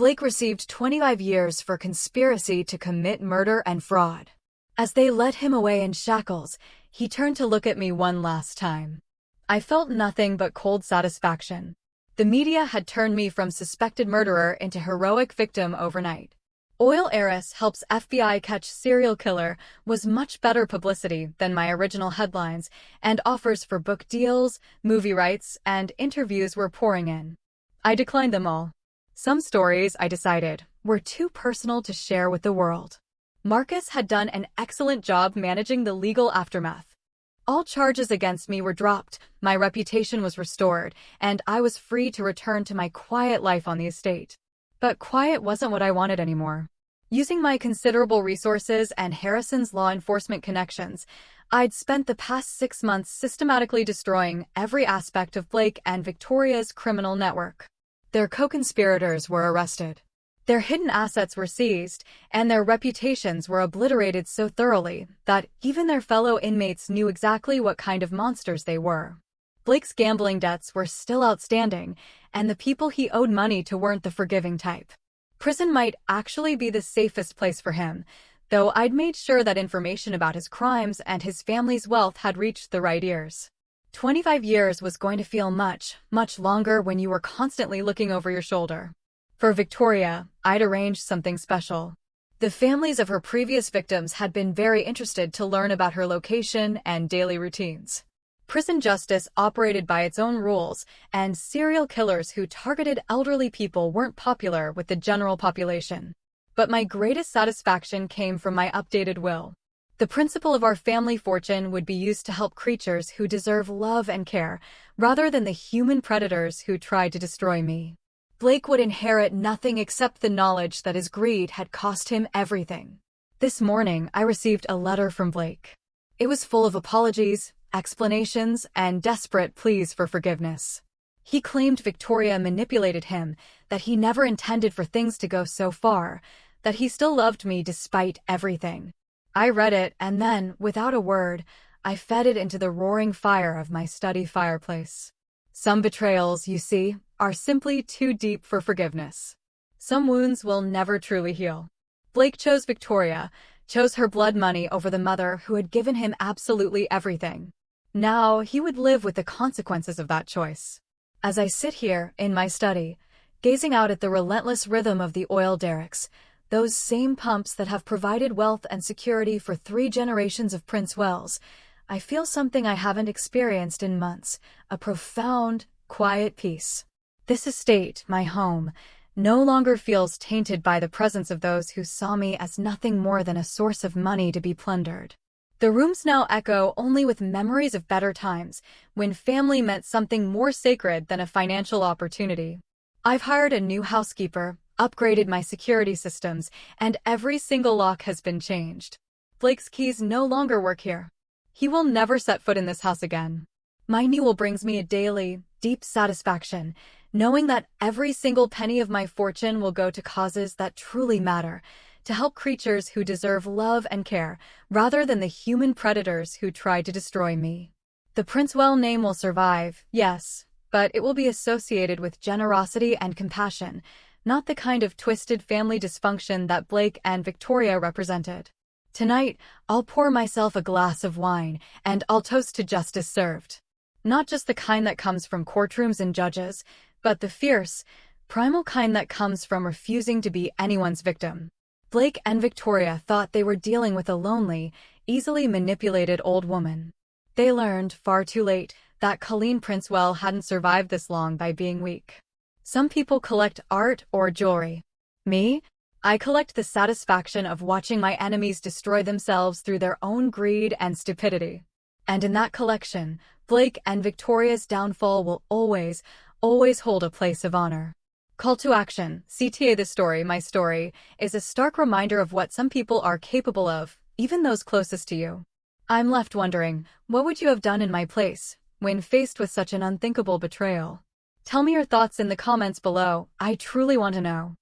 Blake received 25 years for conspiracy to commit murder and fraud. As they led him away in shackles, he turned to look at me one last time. I felt nothing but cold satisfaction. The media had turned me from suspected murderer into heroic victim overnight. Oil heiress helps FBI catch serial killer was much better publicity than my original headlines, and offers for book deals, movie rights, and interviews were pouring in. I declined them all. Some stories, I decided, were too personal to share with the world. Marcus had done an excellent job managing the legal aftermath. All charges against me were dropped, my reputation was restored, and I was free to return to my quiet life on the estate. But quiet wasn't what I wanted anymore. Using my considerable resources and Harrison's law enforcement connections, I'd spent the past 6 months systematically destroying every aspect of Blake and Victoria's criminal network. Their co-conspirators were arrested. Their hidden assets were seized, and their reputations were obliterated so thoroughly that even their fellow inmates knew exactly what kind of monsters they were. Blake's gambling debts were still outstanding, and the people he owed money to weren't the forgiving type. Prison might actually be the safest place for him, though I'd made sure that information about his crimes and his family's wealth had reached the right ears. 25 years was going to feel much, much longer when you were constantly looking over your shoulder. For Victoria, I'd arranged something special. The families of her previous victims had been very interested to learn about her location and daily routines. Prison justice operated by its own rules, and serial killers who targeted elderly people weren't popular with the general population. But my greatest satisfaction came from my updated will. The principle of our family fortune would be used to help creatures who deserve love and care, rather than the human predators who tried to destroy me. Blake would inherit nothing except the knowledge that his greed had cost him everything. This morning, I received a letter from Blake. It was full of apologies, explanations, and desperate pleas for forgiveness. He claimed Victoria manipulated him, that he never intended for things to go so far, that he still loved me despite everything. I read it, and then, without a word, I fed it into the roaring fire of my study fireplace. Some betrayals, you see, are simply too deep for forgiveness. Some wounds will never truly heal. Blake chose Victoria, chose her blood money over the mother who had given him absolutely everything. Now he would live with the consequences of that choice. As I sit here, in my study, gazing out at the relentless rhythm of the oil derricks, those same pumps that have provided wealth and security for 3 generations of Prince Wells, I feel something I haven't experienced in months, a profound, quiet peace. This estate, my home, no longer feels tainted by the presence of those who saw me as nothing more than a source of money to be plundered. The rooms now echo only with memories of better times, when family meant something more sacred than a financial opportunity. I've hired a new housekeeper, upgraded my security systems, and every single lock has been changed. Blake's keys no longer work here. He will never set foot in this house again. My new will brings me a daily, deep satisfaction, knowing that every single penny of my fortune will go to causes that truly matter, to help creatures who deserve love and care, rather than the human predators who tried to destroy me. The Princewell name will survive, yes, but it will be associated with generosity and compassion, not the kind of twisted family dysfunction that Blake and Victoria represented. Tonight, I'll pour myself a glass of wine, and I'll toast to justice served. Not just the kind that comes from courtrooms and judges, but the fierce, primal kind that comes from refusing to be anyone's victim. Blake and Victoria thought they were dealing with a lonely, easily manipulated old woman. They learned, far too late, that Colleen Princewell hadn't survived this long by being weak. Some people collect art or jewelry. Me? I collect the satisfaction of watching my enemies destroy themselves through their own greed and stupidity. And in that collection, Blake and Victoria's downfall will always, always hold a place of honor. Call to action, CTA This Story, My Story, is a stark reminder of what some people are capable of, even those closest to you. I'm left wondering, what would you have done in my place, when faced with such an unthinkable betrayal? Tell me your thoughts in the comments below, I truly want to know.